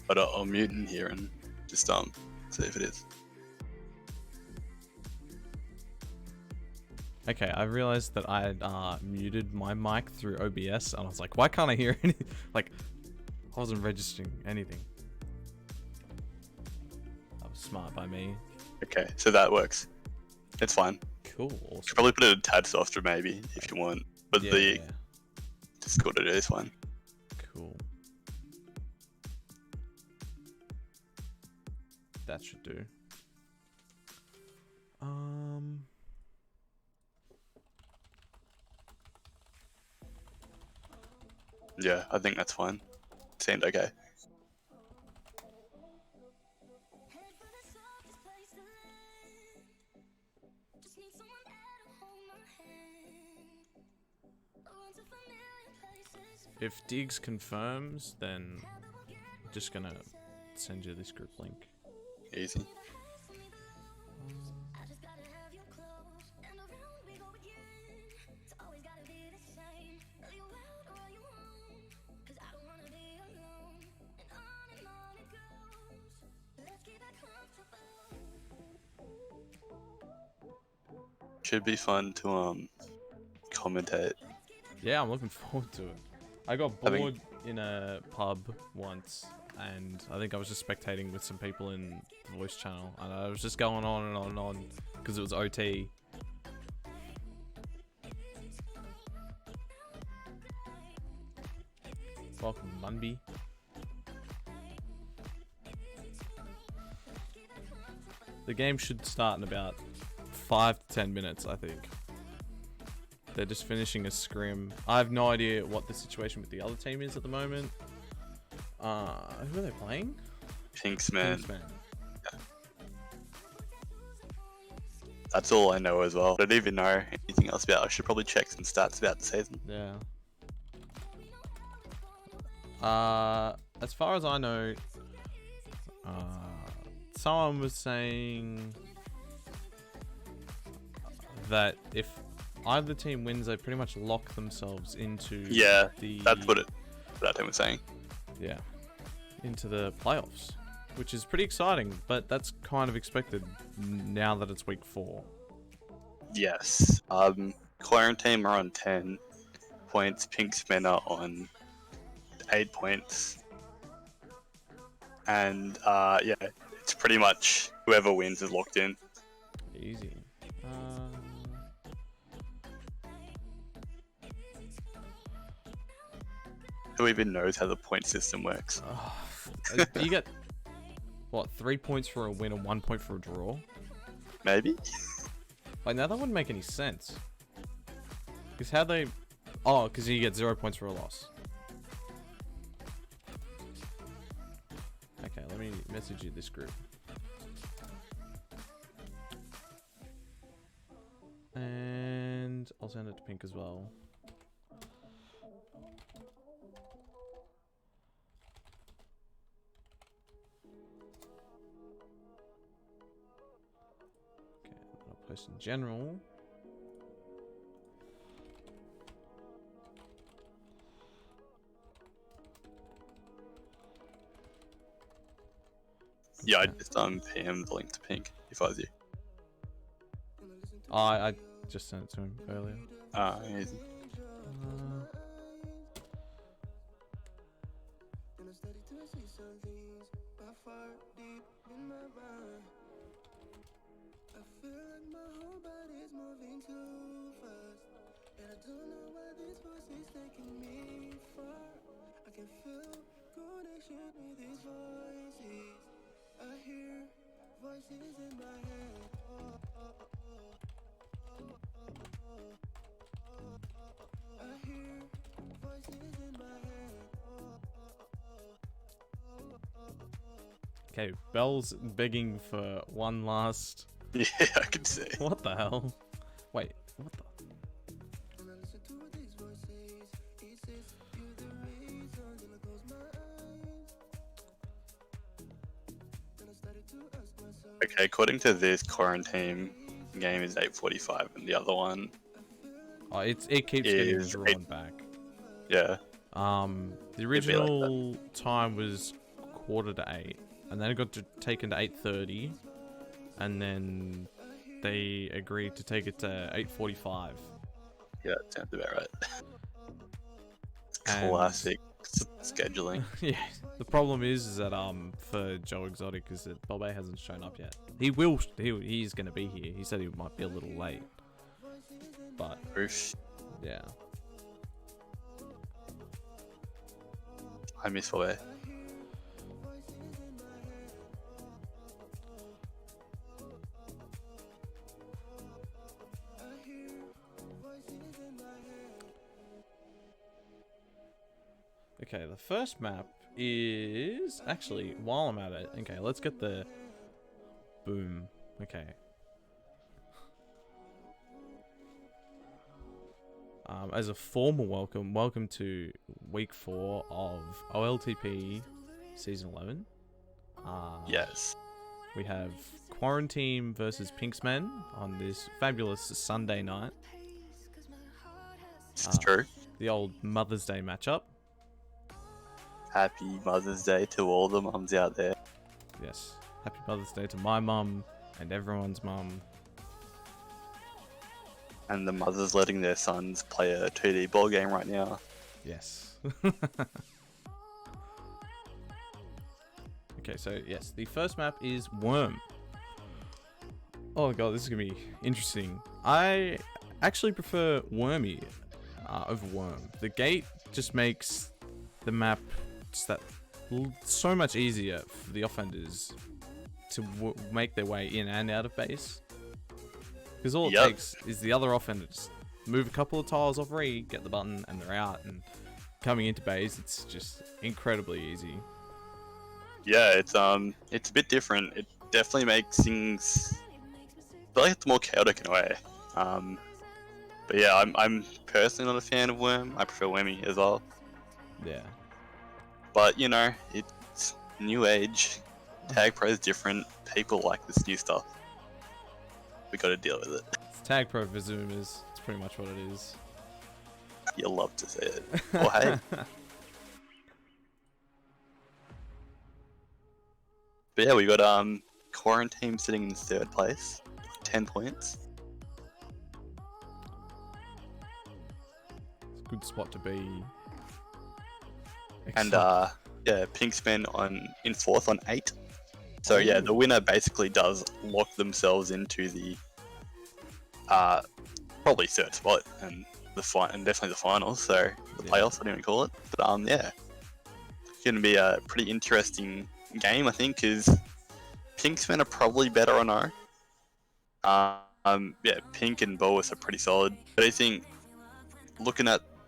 But I'll mute in here and just see if it is. Okay, I realized that I had muted my mic through OBS, and I was like, why can't I hear anything? Like, I wasn't registering anything. That was smart by me. Okay, so that works. It's fine. Cool, awesome. Could probably put it a tad softer maybe if you want, but Yeah, the Discord audio is fine. Cool. That should do. Yeah, I think that's fine. Seemed okay. If Diggs confirms, then I'm just gonna send you this group link. Easy. Should be fun to commentate. Yeah, I'm looking forward to it. I got bored in a pub once, and I think I was just spectating with some people in the voice channel, and I was just going on and on and on because it was OT. Welcome, Munby. The game should start in about 5 to 10 minutes, I think. They're just finishing a scrim. I have no idea what the situation with the other team is at the moment. Who are they playing? Pinksman. Pinksman. Yeah. That's all I know as well. I don't even know anything else about it. I should probably check some stats about the season. Yeah. As far as I know, someone was saying that if either team wins, they pretty much lock themselves into that's what that team was saying. Yeah, into the playoffs, which is pretty exciting, but that's kind of expected now that it's week 4. Yes. Quaranteam are on 10 points. Pinksmen are on 8 points. And yeah, it's pretty much whoever wins is locked in. Easy. Who even knows how the point system works? You get what, 3 points for a win and 1 point for a draw? Maybe. Like, now that wouldn't make any sense. Because how they... Oh, because you get 0 points for a loss. Okay, let me message you this group. And I'll send it to Pink as well. Okay, I'll post in general. Yeah, I just PM the link to Pink if I was you. I just sent it to him earlier. Easy. Okay, Bell's begging for one last... Yeah, I can see. What the hell? Wait, what the... Okay, according to this, Quaranteam game is 8:45, and the other one... Oh, it keeps getting drawn back. Yeah. The original time was 8:15, and then it got taken to 8:30, and then they agreed to take it to 8:45. Yeah, that sounds about right. And Classic scheduling. yeah, the problem is that for Joe Exotic is that Bobe hasn't shown up yet. He's gonna be here. He said he might be a little late, but Oof. yeah. I miss Bobe. Okay, the first map is actually, while I'm at it, okay, let's get the boom. Okay. As a formal welcome to week 4 of OLTP season 11. Yes. We have Quaranteam versus Pinksmen on this fabulous Sunday night. This is true. The old Mother's Day matchup. Happy Mother's Day to all the mums out there. Yes. Happy Mother's Day to my mum and everyone's mum. And the mothers letting their sons play a 2D ball game right now. Yes. Okay, so yes, the first map is Worm. Oh god, this is gonna be interesting. I actually prefer Wormy over Worm. The gate just makes the map just that so much easier for the offenders to make their way in and out of base. Because all it takes is the other offender just move a couple of tiles off re, get the button, and they're out. And coming into base, it's just incredibly easy. Yeah, it's a bit different. It definitely makes things I feel like it's more chaotic in a way. But yeah, I'm personally not a fan of Worm. I prefer Wormy as well. Yeah. But you know, it's new age. TagPro is different. People like this new stuff. We got to deal with it. It's TagPro for Zoomers. It's pretty much what it is. You love to say it. Well, hey. But yeah, we got Quaranteam sitting in 3rd place, 10 points. It's a good spot to be. And yeah, Pinksman in 4th on 8. So yeah, the winner basically does lock themselves into the probably 3rd spot and and definitely the finals. So the playoffs, whatever you call it. But yeah, it's going to be a pretty interesting game, I think, because Pinksmen are probably better on our. Yeah, Pink and Boas are pretty solid. But I think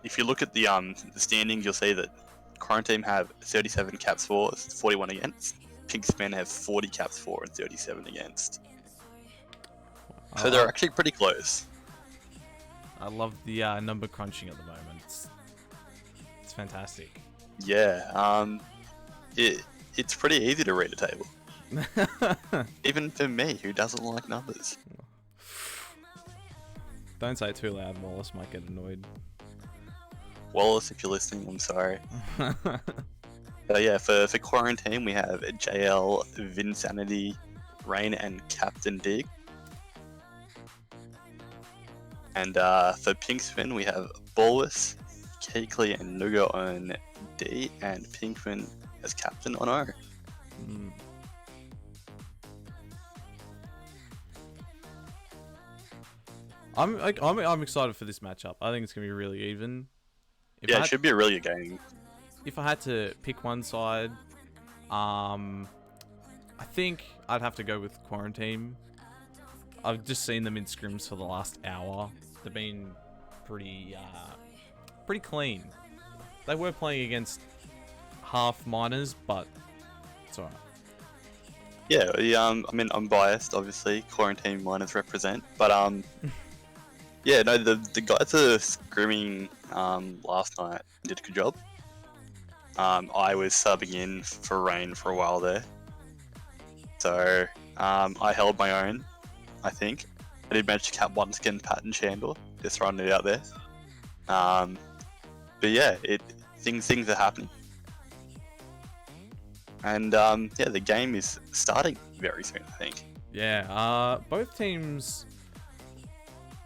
if you look at the standings, you'll see that Quaranteam have 37 caps for, 41 against. Pinksmen have 40 caps for and 37 against. So they're actually pretty close. I love the number crunching at the moment. It's fantastic. Yeah, it's pretty easy to read a table. Even for me, who doesn't like numbers. Don't say it too loud, Wallace might get annoyed. Wallace, if you're listening, I'm sorry. But yeah, for Quarantine, we have JL, Vinsanity, Rain, and Captain Dig. And for Pinksman, we have Bolus, Keekly, and Nugo on D, and Pinkman as captain on O. Mm. I'm excited for this matchup. I think it's gonna be really even. It should be a really good game. If I had to pick one side, I think I'd have to go with Quaranteam. I've just seen them in scrims for the last hour. They've been pretty clean. They were playing against half minors, but it's alright. Yeah, I mean, I'm biased, obviously. Quarantine minors represent, but yeah, no, the guys that are scrimming last night did a good job. I was subbing in for Rain for a while there, so I held my own. I think I did manage to cap one skin Pat and Chandler, just throwing it out there. But yeah, things are happening. And yeah, the game is starting very soon, I think. Yeah, both teams,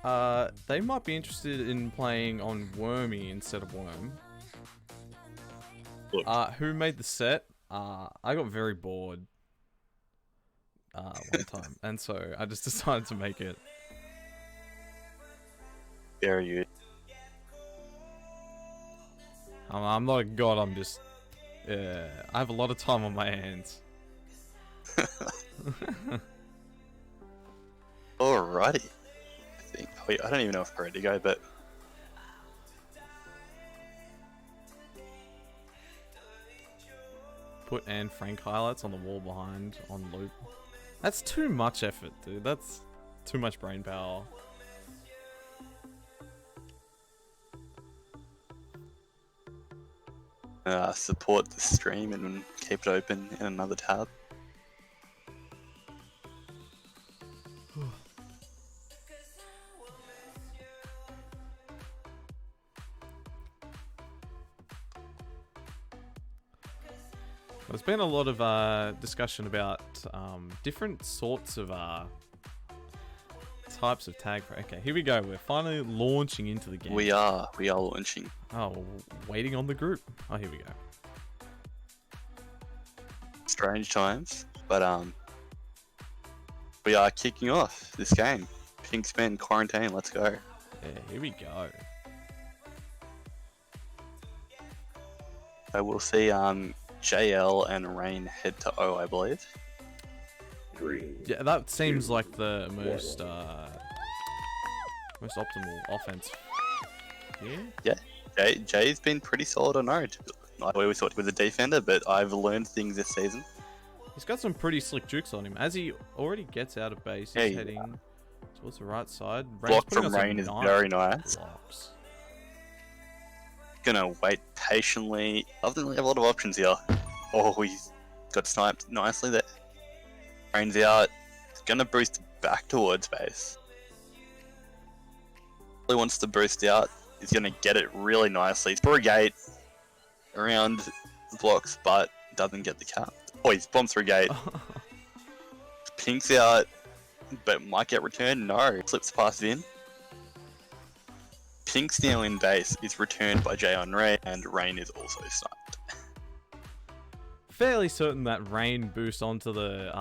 they might be interested in playing on Wormy instead of Worm. Look. Who made the set? I got very bored one time, and so I just decided to make it. Very good. I'm not a god, I'm just... I have a lot of time on my hands. Alrighty. I don't even know if we're ready to go, but... Put Anne Frank highlights on the wall behind on loop. That's too much effort, dude. That's too much brain power. Support the stream and keep it open in another tab. There's been a lot of discussion about different sorts of types of tag. Okay, here we go. We're finally launching into the game. We are launching. Oh, waiting on the group. Oh, here we go. Strange times, but we are kicking off this game. Pinkspin Quarantine, let's go. Yeah, here we go. So we'll see JL and Rain head to O, I believe. Yeah, that seems like the most most optimal offense. Yeah, Jay's been pretty solid on O. I always thought he was a defender, but I've learned things this season. He's got some pretty slick jukes on him. As he already gets out of base, he's heading towards the right side. Block from Rain is very nice. Blocks. Gonna wait patiently. Doesn't really have a lot of options here. Oh, he's got sniped nicely there. Rain's out. He's gonna boost back towards base. Really wants to boost out. He's gonna get it really nicely. He's through a gate around the blocks, but doesn't get the cap. Oh, he's bombed through a gate. Pink's out, but might get returned. No, slips past Vin. Pink's now in base is returned by Jay on Rain, and Rain is also sniped. Fairly certain that Rain boost onto the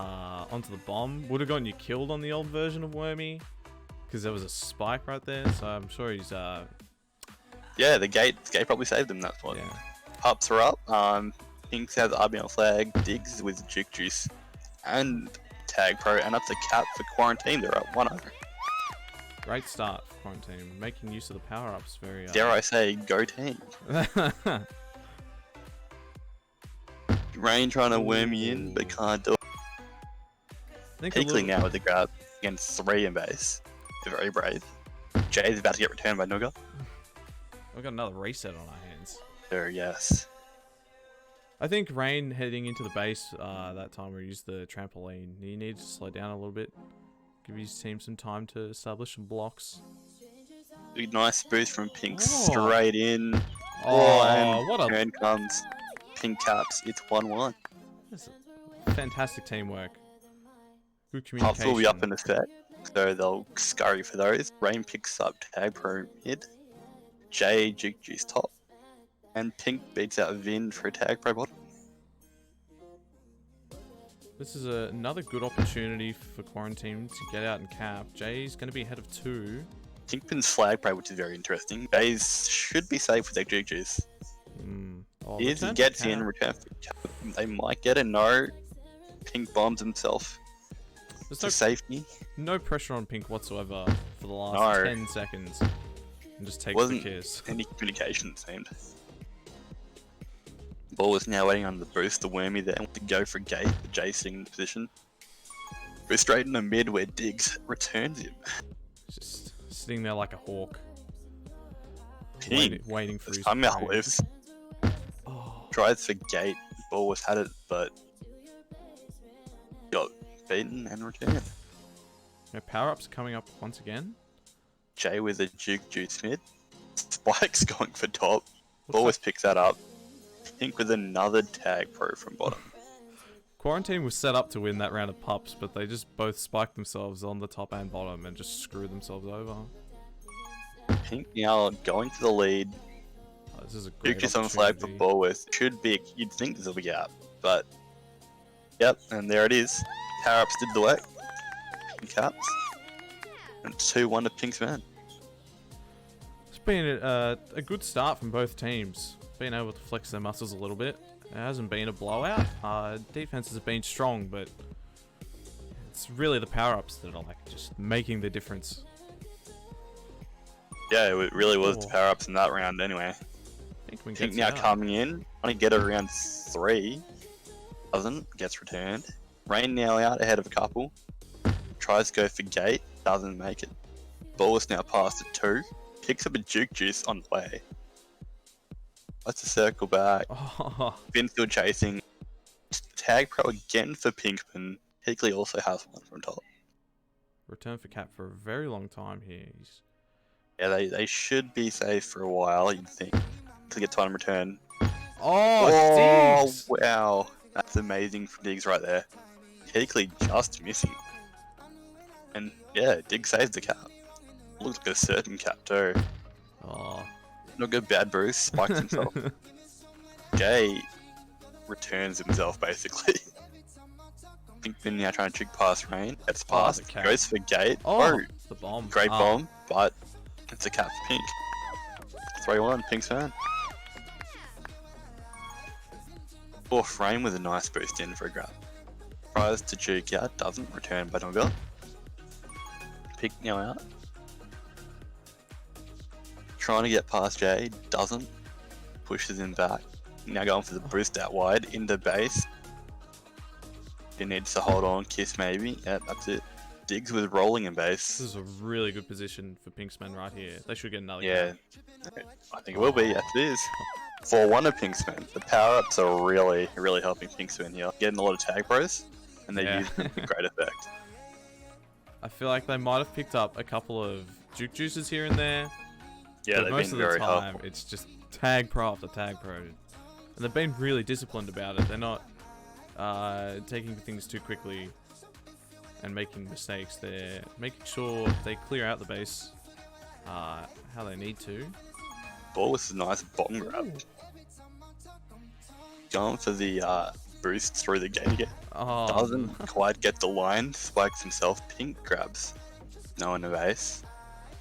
bomb would have gotten you killed on the old version of Wormy, because there was a spike right there. So I'm sure he's yeah, the gate probably saved him that spot. Yeah. Ups are up. Pink's has RBL flag. Diggs with Juke Juice and TagPro, and up to cap for Quarantine. They're up 1-0. Great start for Quaranteam, making use of the power-ups very... Dare I say, go team. Rain trying to worm me in, but can't do it. Pickling now with the grab against 3 in base. They're very brave. Jay's about to get returned by Nuga. We've got another reset on our hands. There, yes. I think Rain heading into the base that time where he used the trampoline, he needs to slow down a little bit. Give his team some time to establish some blocks. Big nice boost from Pink straight in. And what a turn comes. Pink caps. It's 1-1. That's fantastic teamwork. Good communication. Puffs will be up in the set, so they'll scurry for those. Rain picks up TagPro mid. Jay Juke Juice top. And Pink beats out Vin for a TagPro bottom. This is another good opportunity for Quarantine to get out and cap. Jay's going to be ahead of 2. Pinkpin's flag play, which is very interesting. Jay's should be safe with their Juke Juice. Oh, If he gets in, return for cap, they might get a no. Pink bombs himself. There's to safety. No pressure on Pink whatsoever for the last 10 seconds. And just takes the kiss. Any communication, it seemed. Ball is now waiting on the boost. The Wormy there to go for gate. The Jay sitting in position. We're straight in the mid where Diggs returns him. Just sitting there like a hawk. Pink waiting for his somehow prey. lives. Tries for gate. Ball was had it, but got beaten and returned. No, power-ups coming up once again. Jay with a Juke Juice mid. Spike's going for top. Always picks that up. Pink with another TagPro from bottom. Quaranteam was set up to win that round of pups, but they just both spiked themselves on the top and bottom and just screwed themselves over. Pink now going for the lead. Oh, this is a great Juke is on flag for opportunity. ball with. Should be, you'd think this will be out, but yep, and there it is. Power ups did the work. Pink caps. And 2-1 to Pink's man. It's been a good start from both teams. Being able to flex their muscles a little bit. It hasn't been a blowout. Defenses have been strong, but it's really the power-ups that are like just making the difference. Yeah, it really was the power ups in that round anyway. Pink now coming in, trying to get it around 3. Doesn't, gets returned. Rain now out ahead of a couple. Tries to go for gate, doesn't make it. Ball is now passed to 2. Picks up a juke juice on the way. That's a circle back. Oh. Vinfield chasing. TagPro again for Pinkman. Hickley also has one from top. Return for Cap for a very long time here. Yeah, they should be safe for a while, you'd think. To get time return. Oh, Diggs! Wow. That's amazing from Diggs right there. Hickley just missing. And yeah, Diggs saves the cap. Looks like a certain cap too. Oh. Not good, bad Bruce. Spikes himself. Gay returns himself basically. Pinkman now trying to trick past Rain. Gets past. Goes for gate. Oh, the bomb. Great bomb, but it's a cap for Pink. 3-1, Pink's fan. Fourth Rain with a nice boost in for a grab. Tries to juke out, doesn't. Return by Nogger. Pink now out. Trying to get past Jay, doesn't. Pushes him back. Now going for the boost out wide, into base. He needs to hold on, kiss maybe. Yeah, that's it. Diggs with rolling in base. This is a really good position for Pinksman right here. They should get another cap. I think it will be, yes it is. 4-1 of Pinksman. The power-ups are really, really helping Pinksman here. Getting a lot of tag pros, and they use them to great effect. I feel like they might have picked up a couple of juke juices here and there. Yeah, but most of the time, it's just tag pro after tag pro. And they've been really disciplined about it. They're not taking things too quickly and making mistakes. They're making sure they clear out the base how they need to. Ball was a nice bomb grab. Going for the boost through the gate again. Oh. Doesn't quite get the line. Spikes himself. Pink grabs. No one in the base.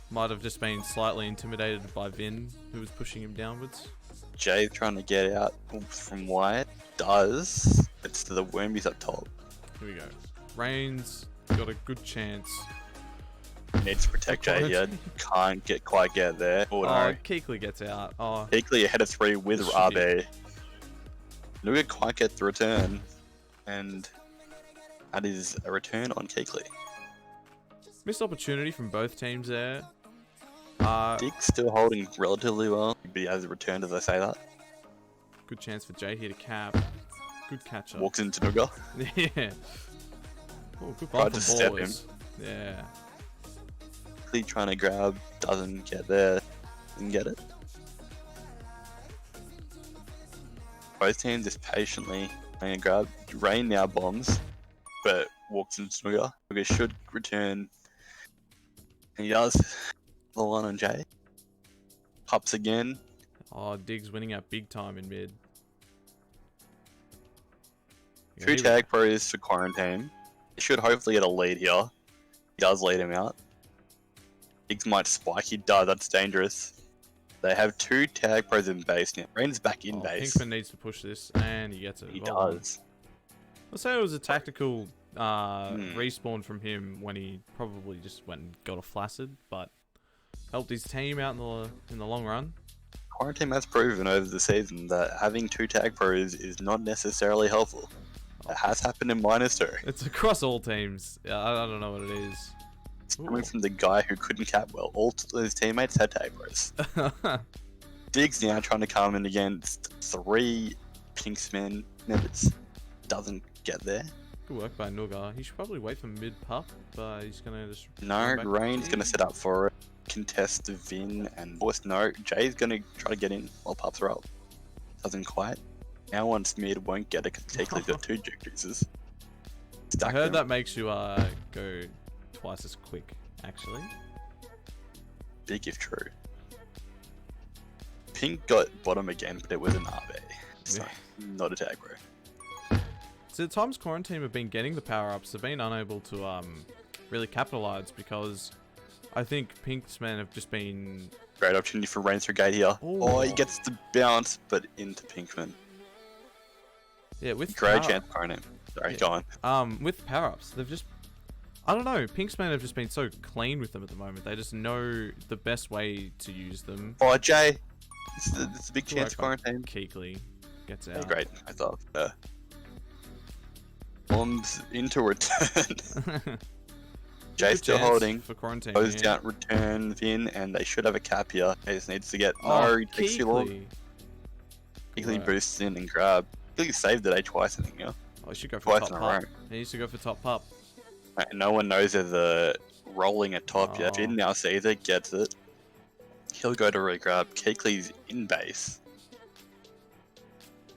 Might have just been slightly intimidated by Vin, who was pushing him downwards. Jay trying to get out from wide. Does. It's to the Wormies up top. Here we go. Rain's got a good chance. Needs to protect Jay here. Can't quite get there. Oh, no. Keekley gets out. Oh. Keekley ahead of 3 with RB. Nuga quite get the return. And that is a return on Keekley. Missed opportunity from both teams there. Dick's still holding relatively well. But he has a return as I say that. Good chance for Jay here to cap. Good catch up. Walks into Nuga. Yeah. Oh, good ball Tried to step him. Yeah. Trying to grab, doesn't get there, didn't get it. Both teams just patiently playing a grab. Rain now bombs, but walks into Snugger. Snugger should return. And he does. The one on Jay. Pups again. Oh, Diggs winning out big time in mid. 2 tag pros for Quaranteam. He should hopefully get a lead here. He does lead him out. Diggs might spike, he does, that's dangerous. They have 2 tag pros in base now. Rain's back in base. Pinkman needs to push this, and he gets it. He does. Let's say it was a tactical respawn from him when he probably just went and got a flaccid, but helped his team out in the long run. Quaranteam has proven over the season that having 2 tag pros is not necessarily helpful. It has happened in -2. It's across all teams. I don't know what it is. It's coming from the guy who couldn't cap well. All his teammates had tag pros. Diggs now trying to come in against 3 Pinksman members. Doesn't get there. Good work by Nuga. He should probably wait for mid pup, but he's gonna just. No, Rain's gonna set up for it. Contest Vin and Force. No, Jay's gonna try to get in while pups are up. Doesn't quite. Now once mid won't get it because Keekly's got 2 juke juices. I heard that makes you go twice as quick, actually. Big if true. Pink got bottom again, but it was an RB. So, not a TagPro. So the times Quaranteam have been getting the power-ups, they've been unable to really capitalize because I think Pink's men have just been... Great opportunity for Rain through gate here. Ooh. Oh, he gets the bounce, but into Pinkman. Yeah, with great chance for him. Sorry, go on. With power-ups, they've just... I don't know, Pink's men have just been so clean with them at the moment. They just know the best way to use them. Oh, Jay. It's a big chance for Quaranteam. Keekly gets out. Yeah, great, I thought. Bombs into return. Jay's still holding. For Quaranteam. Goes down, returns in, and they should have a cap here. He just needs to get. No, he takes too long. Keekly boosts in and grab. Keekly saved it twice, I think, yeah. Oh, he should go for top pup. He needs to go for top pup. No one knows if the rolling at top yet. Jin now sees it, gets it. He'll go to regrab. Keekly's in base.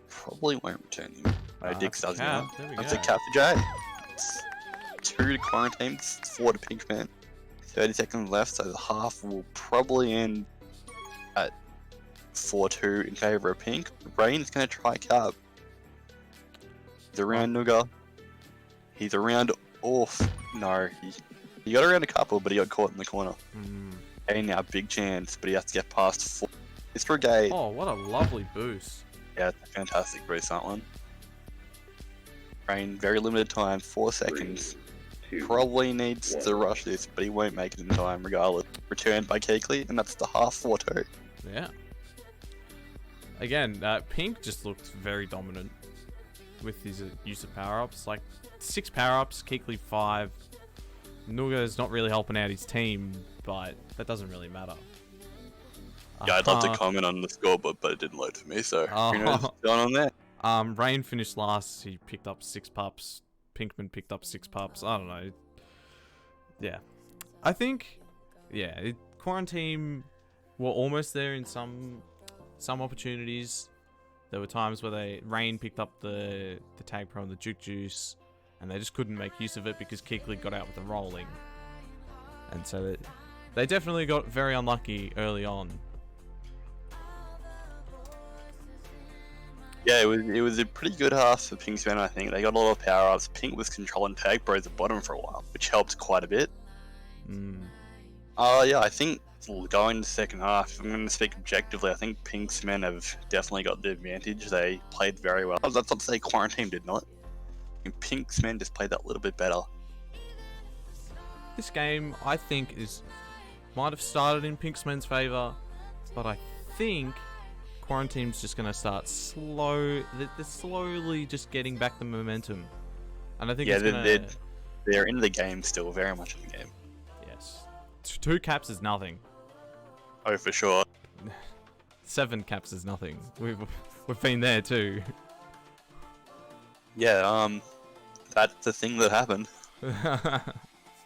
Probably won't return him. No, Dix does now. That's a cap for Jay. It's 2 to Quaranteam, 4 to Pinkman. 30 seconds left, so the half will probably end at 4-2 in favour of Pink. Rain's going to try cap. He's around Nuga. He's around off. No, he got around a couple, but he got caught in the corner. Okay, now big chance, but he has to get past 4. It's for a gate. Oh, what a lovely boost. Yeah, it's a fantastic boost, that one. Rain, very limited time, 4 seconds. 3, 2, Probably needs 1. to rush this, but he won't make it in time regardless. Returned by Keekly, and that's the half 4-2. Yeah. Again, Pink just looked very dominant with his use of power-ups. Like, 6 power-ups, Keekly 5. Nuga's not really helping out his team, but that doesn't really matter. Yeah, I'd love to comment on the scoreboard, but it didn't load for me, so who knows what's going on there? Rain finished last. He picked up 6 pups. Pinkman picked up 6 pups. I don't know. Yeah. I think, Quaranteam were almost there in some opportunities. There were times where Rain picked up the TagPro and the Juke Juice, and they just couldn't make use of it because Keekly got out with the rolling. And so they definitely got very unlucky early on. Yeah, it was a pretty good half for Pink's men, I think. They got a lot of power ups. Pink was controlling TagPro at the bottom for a while, which helped quite a bit. Yeah, I think going to the second half, if I'm going to speak objectively, I think Pink's men have definitely got the advantage. They played very well. That's not to say Quaranteam did not. And Pink's men just played that little bit better. This game, I think, might have started in Pink's men's favour, but I think Quaranteam's just going to start they're slowly just getting back the momentum. And I think they're in the game still, very much in the game. Yes. 2 caps is nothing. Oh, for sure. 7 caps is nothing. We've been there too. Yeah, that's the thing that happened.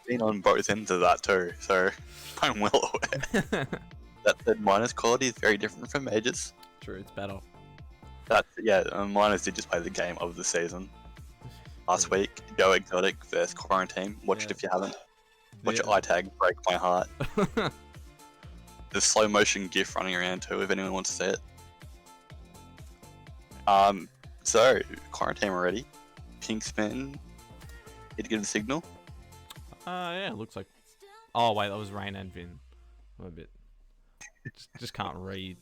Been on both ends of that too, so I'm well aware. That said, minus quality is very different from majors. True, it's better. Miners did just play the game of the season. Last week, Go Exotic versus Quaranteam. Watch it if you haven't. Watch it iTag break my heart. The slow motion GIF running around too, if anyone wants to see it. So, Quaranteam already. Pinksman. Did you get the signal? Yeah, it looks like... Oh, wait, that was Rain and Vin. I'm a bit... just can't read.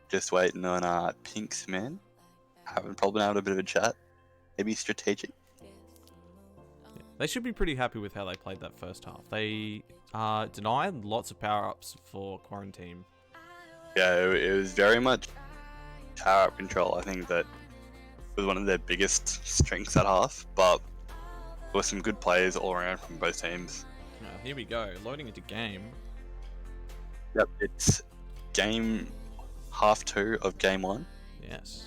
Just waiting on Pinksman. Having probably had a bit of a chat. Maybe strategic. Yeah. They should be pretty happy with how they played that first half. They denied lots of power-ups for Quaranteam. Yeah, it was very much power-up control. I think that was one of their biggest strengths at half, but there were some good players all around from both teams. Here we go, loading into game. Yep, it's game half 2 of game 1. Yes.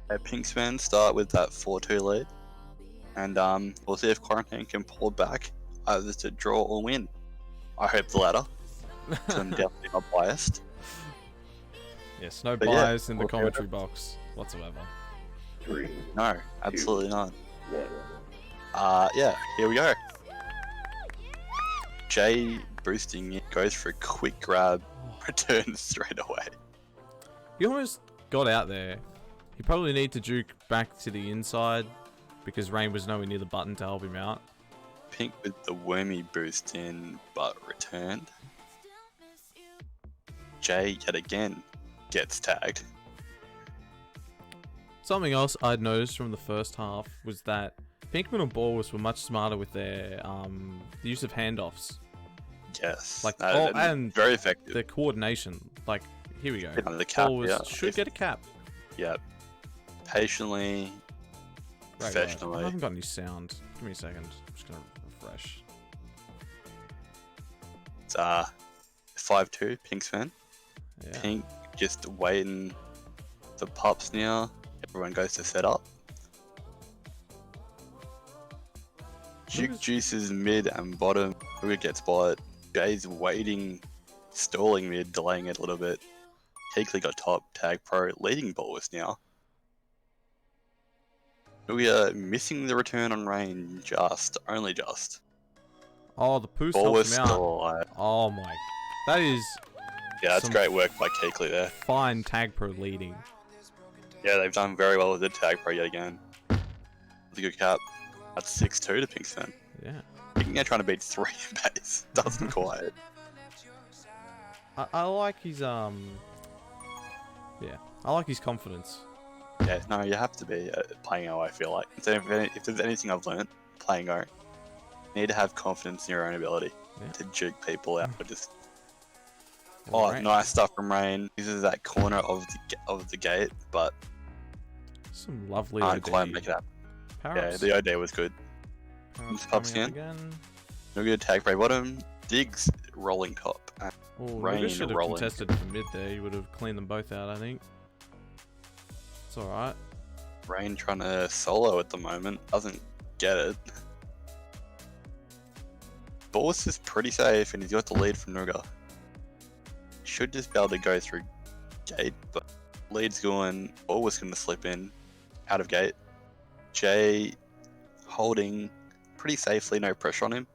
Pinksman start with that 4-2 lead, and we'll see if Quaranteam can pull back either to draw or win. I hope the latter. So I'm definitely not biased. Yes, no But yeah, bias in the we'll hear it. commentary box whatsoever. 3, No, absolutely not. 1. Yeah, here we go. Jay boosting it, goes for a quick grab, returns straight away. He almost got out there. He probably need to juke back to the inside because Rain was nowhere near the button to help him out. Pink with the wormy boost in, but returned. Jay yet again gets tagged. Something else I'd noticed from the first half was that Pinkman and Balls were much smarter with their the use of handoffs. Yes, Like, and very effective. Their coordination. Like, here we go. Hit on the cap, Balls yeah. should get a cap. Yep. Patiently, Right. professionally. I haven't got any sound. Give me a second. I'm just gonna refresh. It's 5-2, Pink's fan. Yeah. Pink just waiting for pups now. Everyone goes to set up. Juke juices mid and bottom. Who gets spot. Jay's waiting, stalling mid, delaying it a little bit. Keekley got top, TagPro, leading ballers now. We are missing the return on Rain only just. Oh, the Poos Ballers helped him out. still alive. Oh my. That is Yeah, that's some great work by Keekley there. fine TagPro leading. Yeah, they've done very well with the TagPro yet again. With a good cap. That's 6-2 to Pink's fan. Yeah. Pink now trying to beat 3 in base. Doesn't quite. I like his yeah. I like his confidence. Yeah, no, you have to be playing O, I feel like. So if there's anything I've learned playing O, you need to have confidence in your own ability to juke people out. Or just nice stuff from Rain. Uses that corner of the gate, but Some lovely can't OD. quite make it up. Yeah, the OD was good. Power-ups Pups coming up again. No good TagPro bottom. Diggs rolling top. Oh, Rain should have rolling. contested the mid there. He would have cleaned them both out, I think. It's alright. Rain trying to solo at the moment. Doesn't get it. Boss is pretty safe and he's got the lead from Nuga. Should just be able to go through gate, but lead's going. Ball was going to slip in out of gate. Jay holding pretty safely, no pressure on him.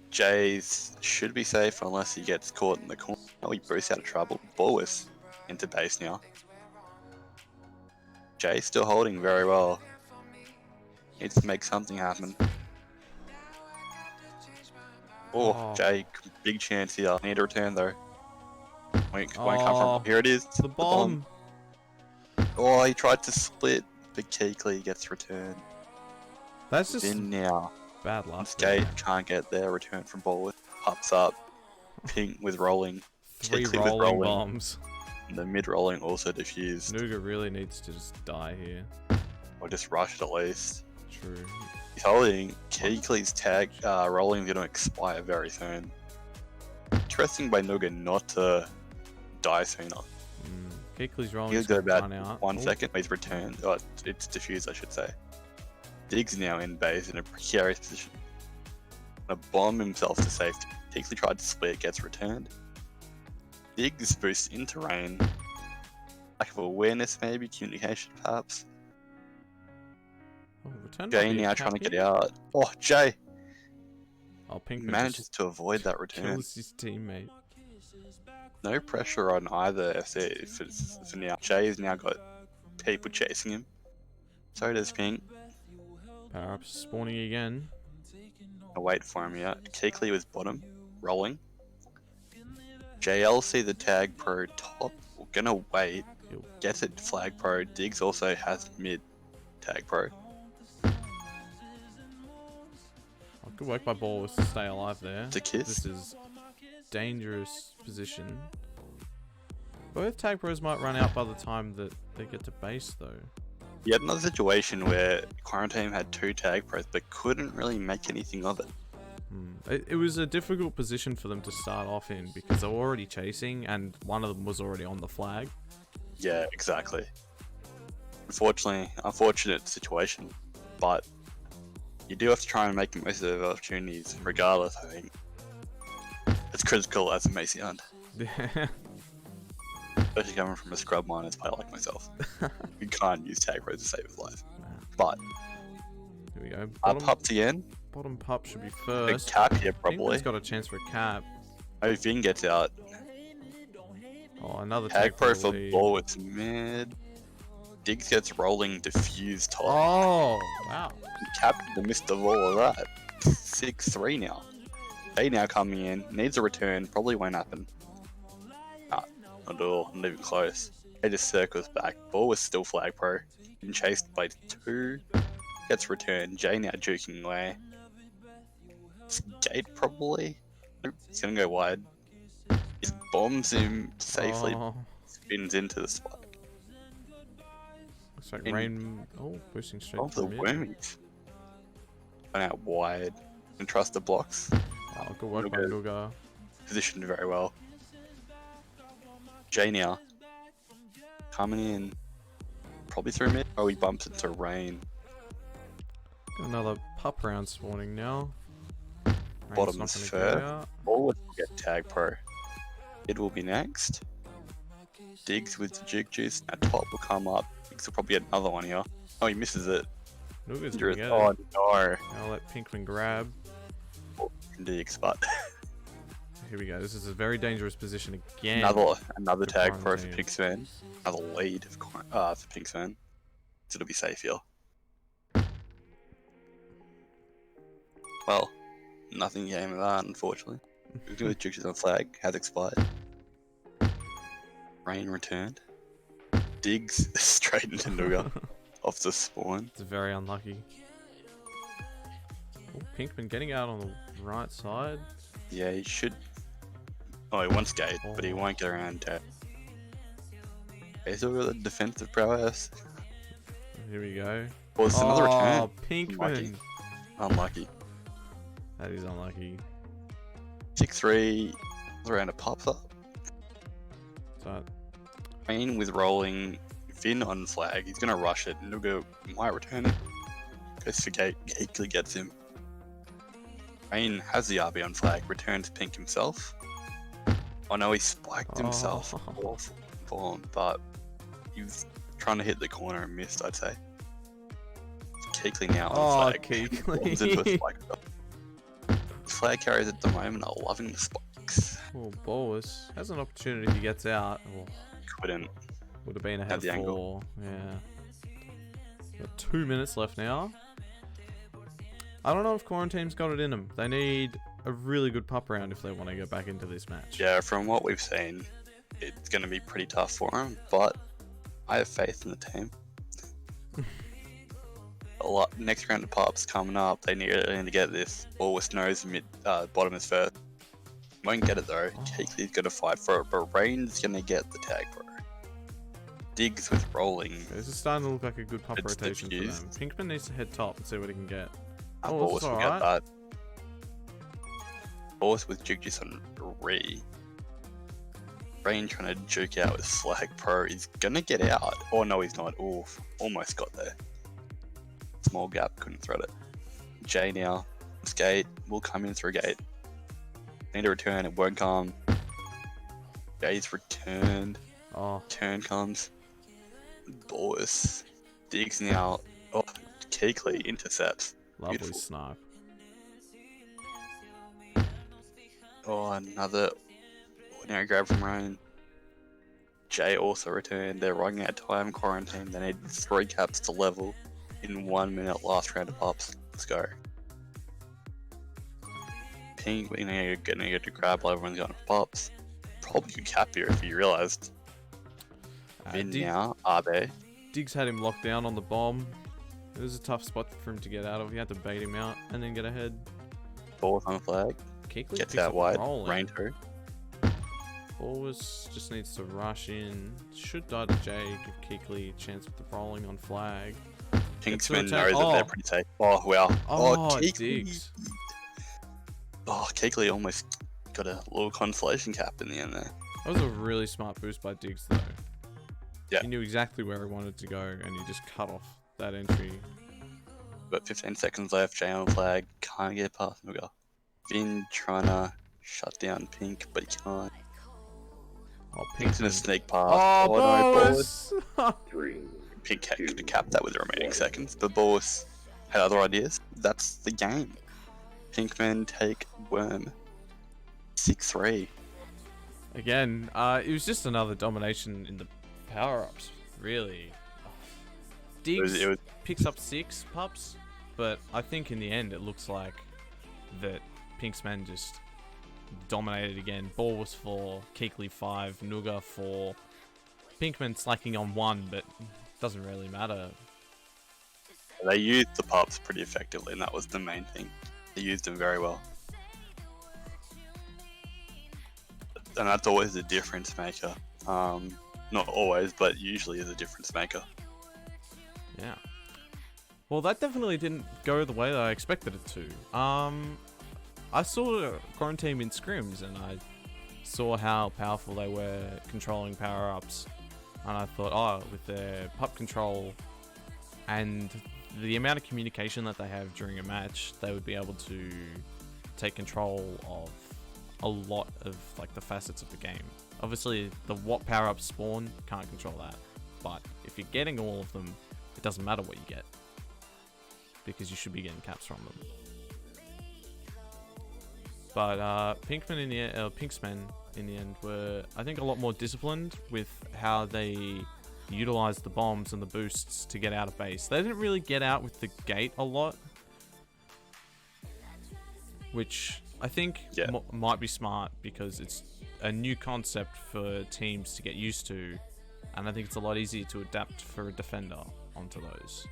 Jay's should be safe unless he gets caught in the corner. Oh, he boosts out of trouble. Bullis into base now. Jay still holding very well. Needs to make something happen. Oh, Jay, big chance here. Need a return though. Won't come from. Here it is. The bomb. Oh, he tried to split, but Keekley gets returned. That's just in now. bad luck. Skate can't get there. Return from ball with pups up. Pink with rolling. 3 Keekley with rolling bombs. And the mid rolling also diffused. Nuga really needs to just die here. Or just rush it at least. True. He's holding. Keekley's tag rolling is going to expire very soon. Interesting by Nuga not to die sooner. Keekley's rolling. He'll go about run out. 1 second. He's returned. Oh, it's diffused, I should say. Diggs now in base in a precarious position. A bomb himself to safety. Keekley tried to split, gets returned. Diggs boosts into Rain. Lack of awareness, maybe communication, perhaps. Oh, return Jay now trying to get out. Oh, Jay Oh, Pink manages to avoid that return. kills his teammate. No pressure on either FC for now. Jay has now got people chasing him. So does Pink. Power-ups spawning again. I'll wait for him, yeah. Keekley was bottom, rolling. JLC the TagPro top. We're gonna wait. Gets it Flag Pro. Diggs also has mid TagPro. Good work by Balls to stay alive there. To kiss. This is dangerous position. Both TagPros might run out by the time that they get to base though. You had another situation where Quaranteam had 2 TagPros but couldn't really make anything of it. It was a difficult position for them to start off in because they were already chasing and one of them was already on the flag. Yeah, exactly. Unfortunate situation, but you do have to try and make the most of the opportunities regardless, I think. It's critical as a Macy Hunt. Yeah. Especially coming from a scrub miners player like myself. We can't use TagPro to save his life. But Here we go. our pups again. Bottom pup should be The first. cap here probably. Pinkman's got a chance for a cap. Maybe Finn gets out. Oh, another TagPro for lead. ball with mid. Diggs gets rolling, diffuse top. Oh, wow. Cap missed the ball of that. 6-3 now. They now coming in. Needs a return. Probably won't happen. Nah, not at all. Not even close. They just circles back. Ball was still flag pro. Been chased by 2. Gets returned. Jay now juking away. Skate probably. Nope, he's gonna go wide. He bombs him safely. Oh. Spins into the spike. Looks like rain. Oh, boosting straight Oh, to the mid. wormies. Went out wide. And trust the blocks. Oh, good work by Nuga. Positioned very well. Jay now. Coming in. Probably through mid. Oh, he bumps into rain. Got another pup round spawning now. Bottom Rain's is not gonna go fair. out. Always get TagPro. It will be next. Diggs with the jig juice. Now top will come up. Diggs will probably get another one here. Oh, he misses it. Nuga's gonna get Oh it. no. I'll let Pinkman grab. Diggs, but Here we go. This is a very dangerous position again. another for TagPro for Quaranteam. Pinksman. Another lead for Pinksman. So it'll be safe here. Well, nothing came of that, unfortunately. With Jukes on flag has expired. Rain returned. Diggs straight into Nuga off the spawn. It's very unlucky. Oh, Pinkman getting out on the right side. Yeah, he should. Oh, he wants gate, but he Oh. won't get around to. He's still got the defensive prowess. Here we go. Well, it's another return. Oh, Pinkman. Unlucky. That is unlucky. 6-3. Around a pops up. So, Rain with rolling. Finn on flag. He's gonna rush it. Nuga might return it. Goes for gate. Gate gets him. Rain has the RB on flag. Returns Pink himself. Oh no, he spiked himself. Oh. Awful form, but he was trying to hit the corner and missed, I'd say. Keekley now on flag. Bombs into a Keekley. spike. Flag carriers at the moment are loving the spikes. Oh, Bolus has an opportunity if he gets out. Oh, Couldn't. would have been ahead Had of the 4. angle. Yeah. Got 2 minutes left now. I don't know if Quarantine's got it in them. They need a really good pup round if they want to go back into this match. Yeah, from what we've seen, it's going to be pretty tough for them, but I have faith in the team. Next round of pops coming up. They need to get this. Ball with nose mid, bottom is first. Won't get it though. Keekley's going to fight for it, but Rain's going to get the TagPro. Diggs with rolling. This is starting to look like a good pup It's rotation for them. diffused. Pinkman needs to head top and see what he can get. Ball this is will get alright. that. Ball with juke juice on re. Rain trying to juke out with flag pro. He's going to get out. Oh no, he's not. Oof. Almost got there. Small gap, couldn't thread it. Jay now. Skate will come in through gate. Need a return, it won't come. Jay's returned. Oh, Turn comes. Boris. Diggs now. Oh, Keekley intercepts. lovely Beautiful. snipe. Oh, another ordinary grab from Rain. Jay also returned. They're running out of time. Quarantine. They need 3 caps to level in 1 minute. Last round of pops. Let's go. Pink, we need to get to grab while everyone's going for pops. Probably could cap here if you realised. Vin now. RB. Diggs had him locked down on the bomb. It was a tough spot for him to get out of. He had to bait him out and then get ahead. Fourth on the flag. Keekley Gets picks out up wide. rolling. Rain through. Bolus just needs to rush in. Should die to Jay. Give Keekley a chance with the rolling on flag. Pinksman attack. knows that they're pretty safe. Oh, wow. Oh, Keekley. Diggs. Oh, Keekley almost got a little consolation cap in the end there. That was a really smart boost by Diggs, though. Yeah. He knew exactly where he wanted to go, and he just cut off that entry. But 15 seconds left. Jay on flag. Can't get past Nuga. Vin trying to shut down Pink, but he can't. Oh, Pink's in a sneak pass. Oh, no, Boris! Pink could have capped that with the remaining seconds, but Boris had other ideas. That's the game. Pinkmen take Worm 6-3. Again, it was just another domination in the power-ups, really. Diggs It was picks up 6 pups, but I think in the end it looks like that Pink's men just dominated again. Ball was 4, Keekley 5, Nuga 4. Pinkman slacking on 1, but doesn't really matter. They used the pups pretty effectively, and that was the main thing. They used them very well. And that's always a difference maker. Not always, but usually is a difference maker. Yeah. Well, that definitely didn't go the way that I expected it to. I saw Quaranteam in scrims, and I saw how powerful they were controlling power-ups. And I thought, oh, with their pup control and the amount of communication that they have during a match, they would be able to take control of a lot of like the facets of the game. Obviously, the what power-ups spawn can't control that, but if you're getting all of them, it doesn't matter what you get because you should be getting caps from them. But Pinksmen in the end were, I think, a lot more disciplined with how they utilized the bombs and the boosts to get out of base. They didn't really get out with the gate a lot, which I think might be smart because it's a new concept for teams to get used to, and I think it's a lot easier to adapt for a defender onto those.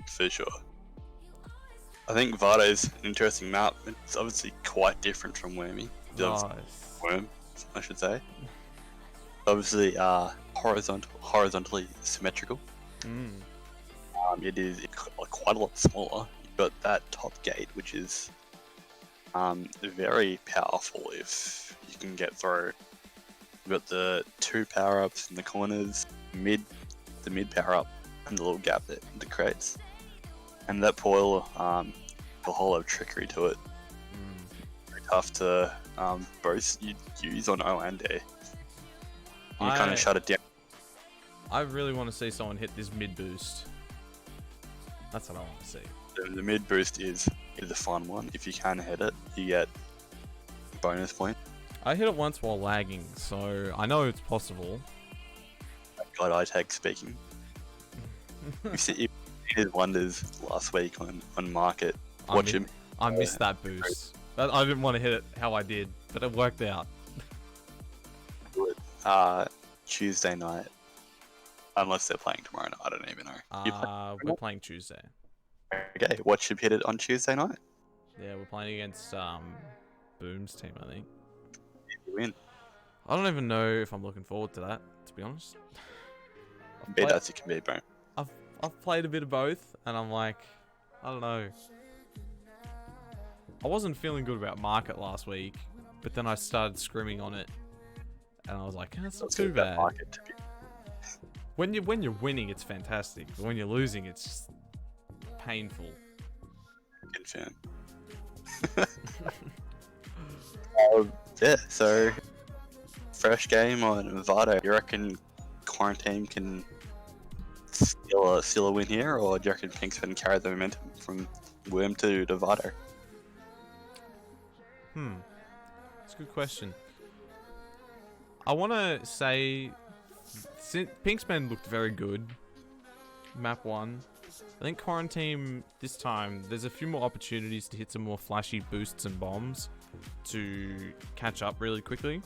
For sure. I think Vardo is an interesting map. It's obviously quite different from Wormy. Nice. Worm, I should say. Obviously, horizontally symmetrical. It is quite a lot smaller. You've got that top gate, which is very powerful if you can get through. You've got the 2 power-ups in the corners, the mid power-up, and the little gap that it creates. And that portal, a whole lot of trickery to it. Very tough to both use on O and A. You kind of shut it down. I really want to see someone hit this mid boost. That's what I want to see. The mid boost is a fun one. If you can hit it, you get a bonus point. I hit it once while lagging, so I know it's possible. God, iTag speaking. You did wonders last week on Market. Watch him. I missed that boost. I didn't want to hit it how I did, but it worked out. Tuesday night. Unless they're playing tomorrow night. I don't even know. We're playing Tuesday. Okay, watch him hit it on Tuesday night. Yeah, we're playing against Boom's team, I think. You win. I don't even know if I'm looking forward to that, to be honest. Beat as you can be, bro. I've played a bit of both, and I'm like, I don't know. I wasn't feeling good about Market last week, but then I started scrimming on it, and I was like, it's not too bad. When you're winning, it's fantastic. But when you're losing, it's just painful. Confirm. Yeah, so fresh game on Vardo. You reckon Quaranteam can steal a win here, or do you reckon Pink's can carry the momentum from Worm to Vardo? That's a good question. I want to say Pinksman looked very good. Map 1. I think Quaranteam this time, there's a few more opportunities to hit some more flashy boosts and bombs to catch up really quickly.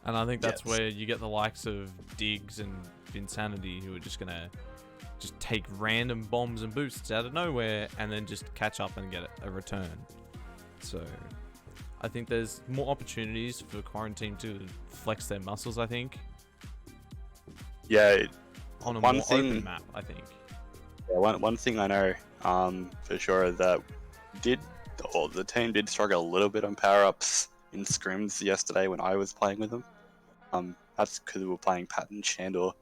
And I think that's where you get the likes of Diggs and Vinsanity, who are just going to just take random bombs and boosts out of nowhere and then just catch up and get a return. So I think there's more opportunities for Quaranteam to flex their muscles, I think. Yeah. On a more open map, I think. Yeah, one thing I know for sure that the team did struggle a little bit on power-ups in scrims yesterday when I was playing with them. That's because we were playing Patton, Shandor,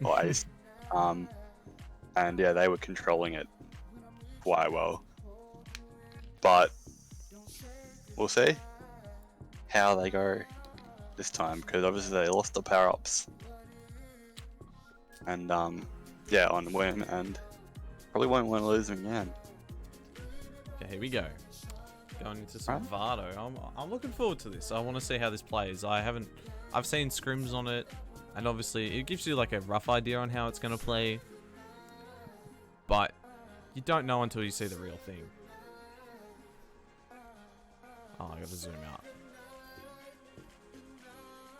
or Ace. And yeah, they were controlling it quite well. But we'll see how they go this time, because obviously they lost the power-ups. And yeah, on Worm, and probably won't want to lose them again. Okay, here we go. Going into some Vardo. I'm looking forward to this. I want to see how this plays. I've seen scrims on it, and obviously it gives you like a rough idea on how it's going to play, but you don't know until you see the real thing. Oh, I got to zoom out.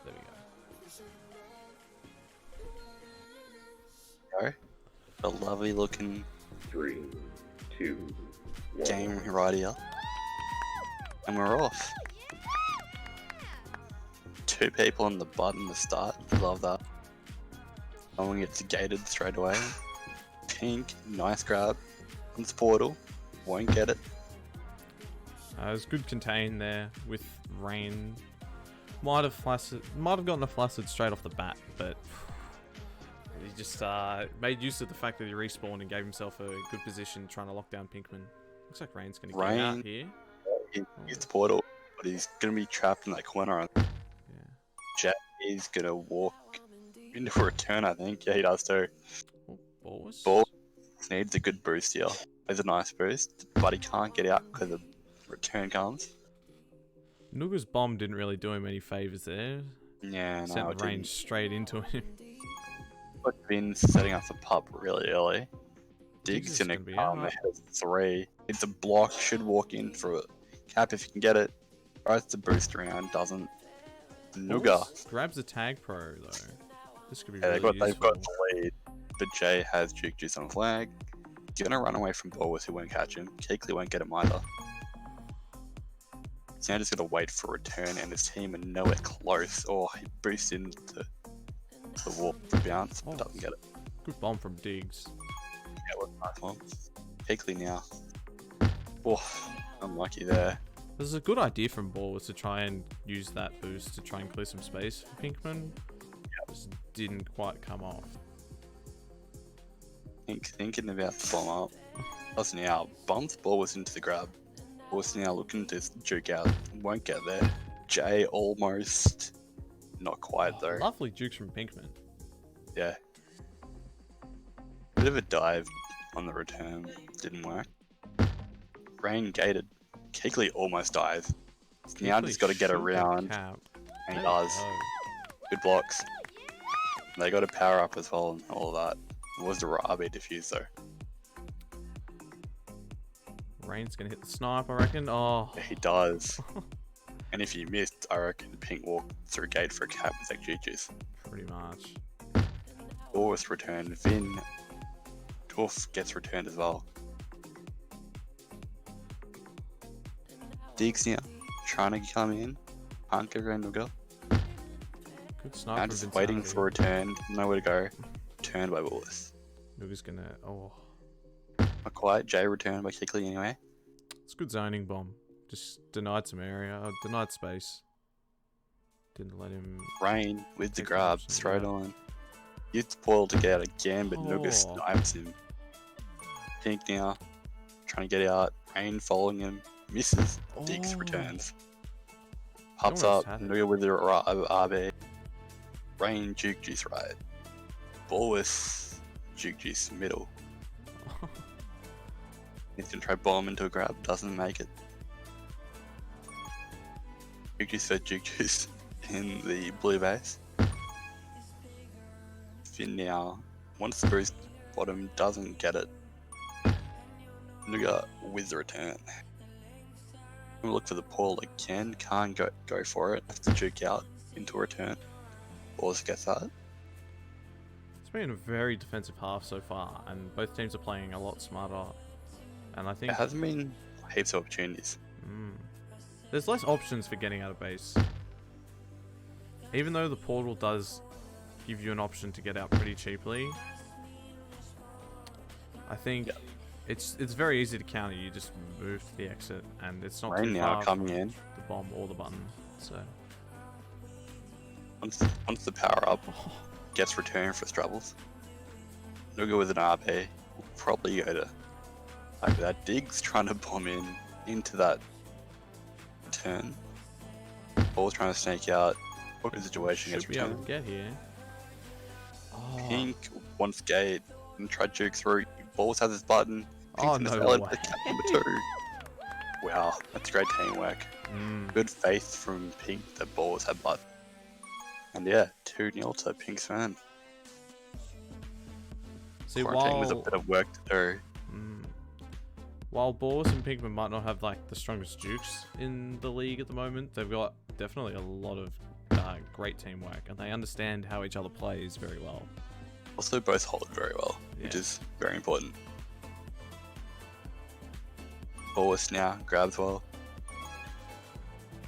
There we go. The lovely looking 3, 2, 1. game right here. And we're off. 2 people on the button to start. Love that. Someone gets gated straight away. Pink, nice grab. On this portal. Won't get it. There's good contain there with Rain. Might have gotten a flaccid straight off the bat, but he just made use of the fact that he respawned and gave himself a good position trying to lock down Pinkman. Looks like Rain's going to get out here. He hits the portal, but he's going to be trapped in that corner. Yeah. Jack is going to walk into a return, I think. Yeah, he does too. Ball needs a good boost here. It's a nice boost, but he can't get out because the return comes. Nuga's bomb didn't really do him any favors there. Yeah, no, Sent Rain straight into him. But Vin's setting up the pup really early. Dig's gonna come ahead of 3. It's a block, should walk in for a cap if you can get it. Tries to boost around, doesn't. Nuga grabs the TagPro though. This could be yeah, really they've got the lead, but Jay has Juke Juice on flag. He's gonna run away from Bulwark, who won't catch him. Keekley won't get him either. So now just gotta wait for a return, and his team are nowhere close. Oh, he boosts into the wall for bounce, but doesn't get it. Good bomb from Diggs. Yeah, it was a nice one. Keekley now. Oh, unlucky there. This is a good idea from Ball was to try and use that boost to try and clear some space for Pinkman. Just didn't quite come off. Thinking about the bomb up. Plus now, bumped Ball was into the grab. Was now looking to juke out. Won't get there. Jay almost. Not quite though. Lovely jukes from Pinkman. Yeah. Bit of a dive on the return. Didn't work. Rain gated. Keekley almost dies. Now just got to get around. And he does. Good blocks. They got to power up as well and all of that. It was the RB defuse though. Rain's gonna hit the snipe, I reckon. Oh, yeah, he does. And if he missed, I reckon Pink walked through gate for a cap with that juice. Pretty much. Always returned. Vin. Dwarf gets returned as well. Diggs now, trying to come in. Can't get around Nuga. Good snipe. Now just waiting for a return. Nowhere to go. Turned by Willis. Nuga's gonna. Oh. Not quite. Jay returned by Keekley anyway. It's a good zoning bomb. Just denied some area. Denied space. Didn't let him. Rain with the grab straight on. Used the portal to get out again, but Nuga snipes him. Pink now, trying to get out. Rain following him. Misses. Diggs returns. Pops up. Nuga with the RB. Rain Juke Juice right. Bullis Juke Juice middle. He's gonna try bomb into a grab. Doesn't make it. Juke Juice for Juke Juice in the blue base. Finn now wants to boost bottom. Doesn't get it. Nuga with the return. We look for the portal again. Can't go for it. Has to juke out into a return. Balls gets that. It's been a very defensive half so far, and both teams are playing a lot smarter. And I think it hasn't been heaps of opportunities. There's less options for getting out of base. Even though the portal does give you an option to get out pretty cheaply, I think it's very easy to counter. You just move to the exit, and it's not too now far coming in. The bomb or the button. So once the power up gets returned for Strubles, Nuga with an RP will probably go to like that. Diggs trying to bomb into that return. Ball's trying to snake out. Awkward situation gets Should be able returned. to get here. Oh, Pink wants gate and try to juke through. Balls has his button. Oh, Pink's no gonna way. the cap number 2. Wow, that's great teamwork. Good faith from Pink that Balls had button. And yeah, 2-0 to Pink's fan. See, Quarantine with a bit of work to do. while Boris and Pinkman might not have like the strongest dukes in the league at the moment, they've got definitely a lot of great teamwork, and they understand how each other plays very well. Also both hold very well, which Yeah. is very important. Boris now grabs well.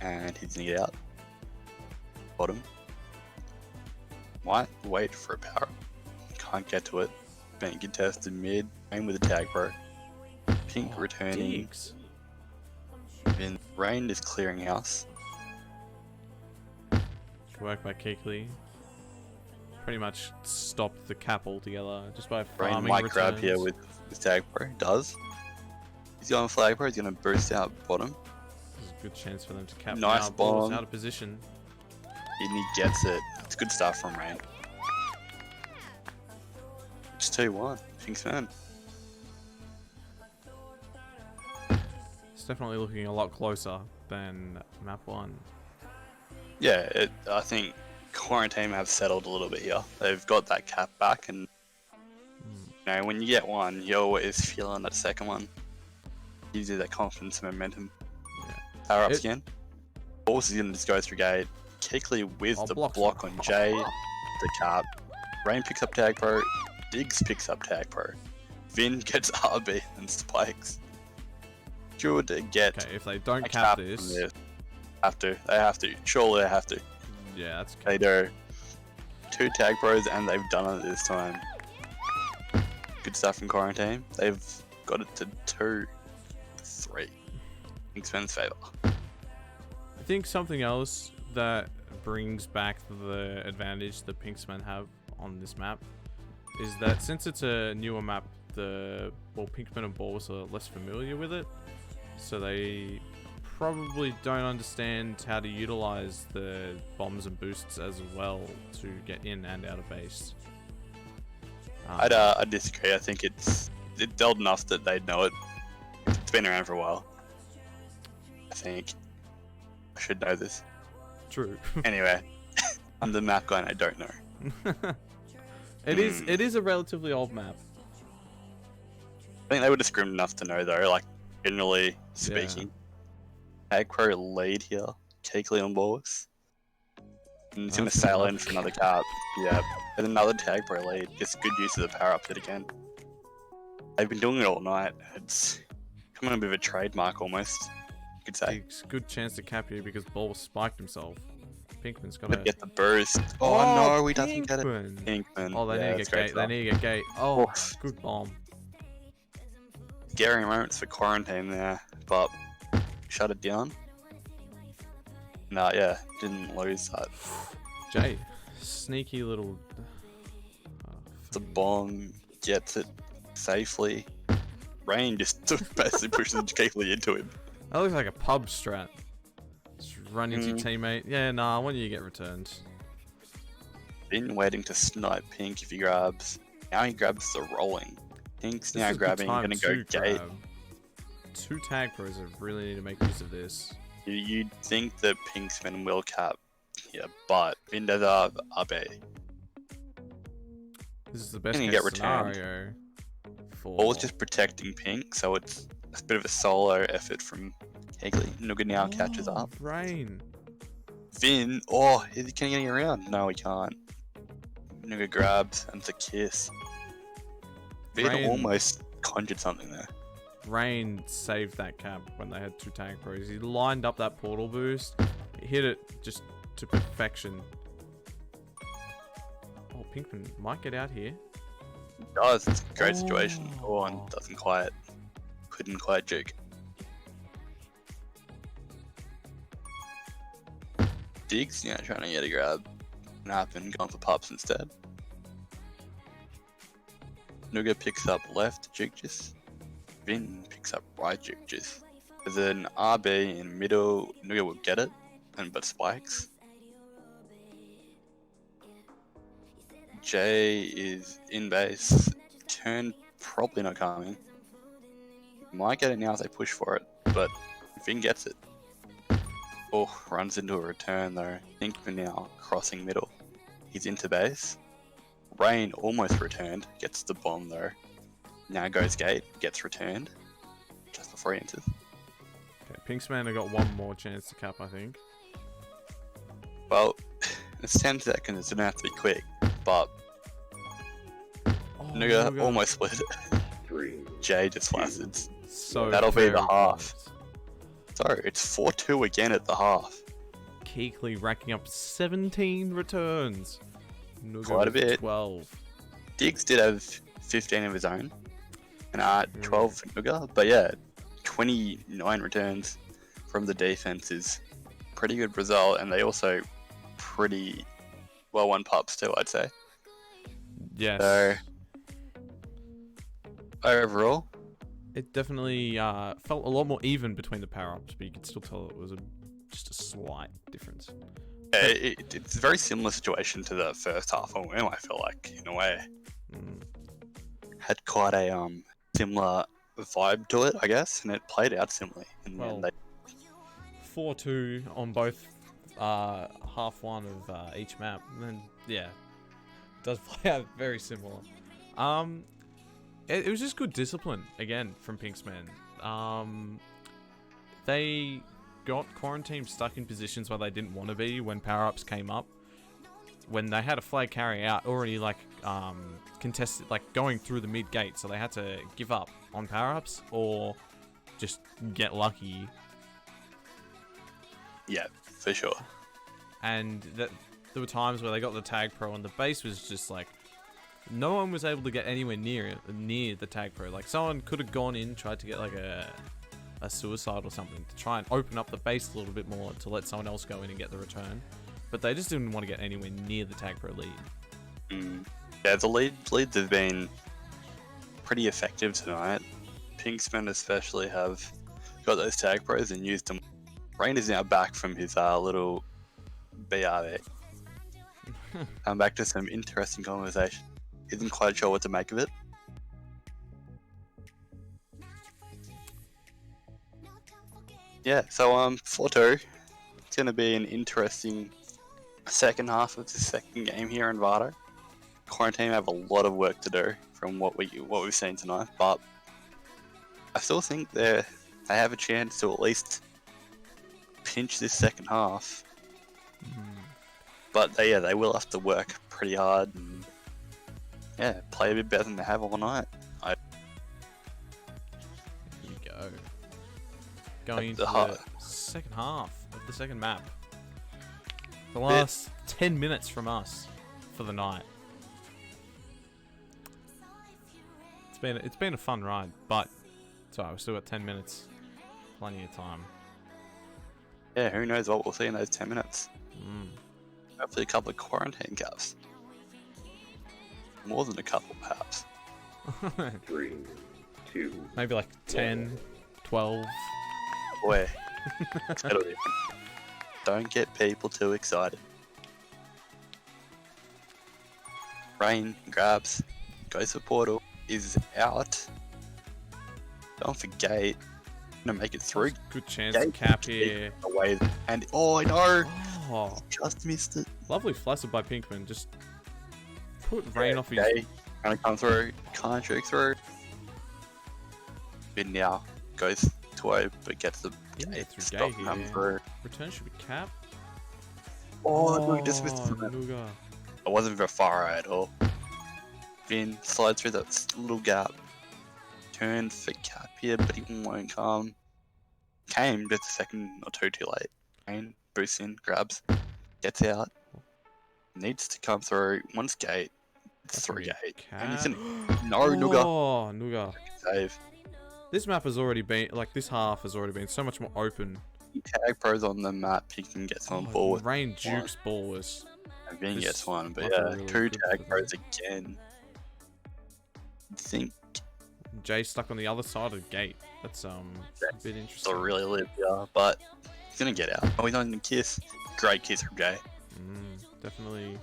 And he's gonna get out. Bottom. Might wait for a power. Can't get to it. Being contested mid. Aim with a TagPro. Pink returning. Diggs. Then Rain is clearing house. Good work by Keekley. Pretty much stopped the cap altogether just by Rain farming might returns. grab here with TagPro. Does. He's going flag pro. He's gonna boost out bottom. There's a good chance for them to cap. Nice now. Ball's bomb. out of position. And he gets it. It's good stuff from Rain. It's 2-1. Pink's fan. It's definitely looking a lot closer than map 1. Yeah, I think Quaranteam have settled a little bit here. They've got that cap back, and you know, when you get one, you're always feeling that second one. Gives you that confidence and momentum. Yeah. Power ups again. Balls is gonna just go through gate. Keekley with the block on Jay, the cap. Rain picks up TagPro. Diggs picks up TagPro. Vin gets RB and spikes. Good to get Okay, if they don't a cap from this, this. They have to. Surely they have to. yeah, that's They do. 2 TagPros and they've done it this time. Good stuff from Quarantine. They've got it to 2-3. Pink's fan's favour. I think something else that brings back the advantage the Pinksmen have on this map is that since it's a newer map, Pinkman and Balls are less familiar with it, so they probably don't understand how to utilize the bombs and boosts as well to get in and out of base. I disagree. I think it's old enough that they know it. It's been around for a while. I think I should know this. True. Anyway, I'm the map guy and I don't know. It is a relatively old map. I think they would have screamed enough to know though, like generally speaking. TagPro lead here. Keekley on Balls. And he's gonna That's sail enough. in for another cap. Yeah. And another TagPro lead. Gets good use of the power up hit again. They've been doing it all night. It's coming a bit of a trademark almost. You could say. It's a good chance to cap here because Balls spiked himself. Pinkman's got But to get the burst. Oh, no, he doesn't get it. Pinkman. Oh, they yeah, need to that's get great gate. They stuff. need to get gate. Oh, Oof. good bomb. Scary moments for Quarantine there, but shut it down. Nah, yeah, didn't lose that. Jay, sneaky little. The bomb gets it safely. Rain just basically pushes Keekley into him. That looks like a pub strat. Just run into your teammate. Yeah, nah, I want you to get returned. Been waiting to snipe Pink if he grabs. Now he grabs the rolling. Pink's This now is the grabbing, time gonna go to gate. grab. 2 tag pros that really need to make use of this. You'd think that Pink's Vin will cap. Yeah, but Vin does have up A. This is the best Gonna case get returned. scenario for. Ball's just protecting Pink, so it's a bit of a solo effort from Keekley. Nuga now catches up. Rain. Vin, oh, can he get around? No, he can't. Nuga grabs and it's a kiss. Vin Rain. almost conjured something there. Rain saved that cap when they had 2 tag pros. He lined up that portal boost, hit it just to perfection. Oh, Pinkman might get out here. It does, it's a great situation. Oh, and couldn't quite juke. Diggs now trying to get a grab. Nap and going for pups instead. Nuga picks up left juke just. Vin picks up right juke just. There's an RB in middle. Nuga will get it, but spikes. J is in base. Turn probably not coming. Might get it now if they push for it, but Finn gets it. Oh, runs into a return though. Pinkman now crossing middle. He's into base. Rain almost returned. Gets the bomb though. Now goes gate. Gets returned. Just before he enters. Okay, Pinksman have got one more chance to cap, I think. Well, it's 10 seconds. It's gonna have to be quick. But Oh, Nuga almost split it. 3, J just flashed. So That'll be the very half. close. So it's 4-2 again at the half. Keekly racking up 17 returns. Nuga Quite a with bit. 12. Diggs did have 15 of his own, and 12 for Nuga. But yeah, 29 returns from the defense is pretty good result, and they also pretty well won pups too, I'd say. Yes. So overall, It definitely felt a lot more even between the power-ups, but you could still tell it was just a slight difference. it's a very similar situation to the first half of Worm, I feel like, in a way. Mm. Had quite a similar vibe to it, I guess, and it played out similarly. In the Well, end. 4-2 on both half one of each map. And then, yeah, it does play out very similar. It was just good discipline, again, from Pinksman. They got Quaranteam stuck in positions where they didn't want to be when power-ups came up. When they had a flag carry out, already, like, contested, like, going through the mid-gate, so they had to give up on power-ups or just get lucky. Yeah, for sure. And there were times where they got the TagPro and the base was just like, no one was able to get anywhere near the TagPro. Like, someone could have gone in, tried to get like a suicide or something to try and open up the base a little bit more to let someone else go in and get the return, but they just didn't want to get anywhere near the TagPro lead. Yeah, the leads have been pretty effective tonight. Pinksman especially have got those tag pros and used them. Rain is now back from his little BRB. I'm back to some interesting conversation. Isn't quite sure what to make of it. Yeah, so 4-2. It's gonna be an interesting second half of the second game here in Vardo. Quaranteam have a lot of work to do from what we've seen tonight, but I still think they have a chance to at least pinch this second half. But they will have to work pretty hard and play a bit better than they have all night. Here we go. Going into the the second half of the second map. The last 10 minutes from us for the night. It's been a fun ride, but sorry, we've still got 10 minutes. Plenty of time. Yeah, who knows what we'll see in those 10 minutes. Hopefully a couple of quarantine caps. More than a couple, perhaps. 3, 2, Maybe like 10, 12. Boy, settle down. Don't get people too excited. Rain grabs, goes for portal, is out. Don't forget, gonna make it through. Good chance to cap here. Away, and oh, I know, Oh, just missed it. lovely flaccid by Pinkman. Just put Rain off his... Gay, gonna come through, can't trick through. But now goes to O, but gets the gate through stop gate come here. through. Return should be cap. Oh, look, just missed it. Nuga. I wasn't very far at all. Vin slides through that little gap. Turn for cap here, but he won't come. Came just a second or two too late. Rain boosts in, grabs, gets out. Needs to come through. Once gate, it's through gate. And he's in. No, Nuga. Oh, Nuga. Save. This map has already been, like, this half has already been so much more open. Tag pros on the map, he can get some ball with. Rain Duke's ball was... And Vin Just gets one, but like yeah, really two good tag for pros again. I think Jay stuck on the other side of the gate. That's a bit interesting. Still really live, yeah, but he's gonna get out. Oh, he's not even kiss. Great kiss from Jay. Definitely.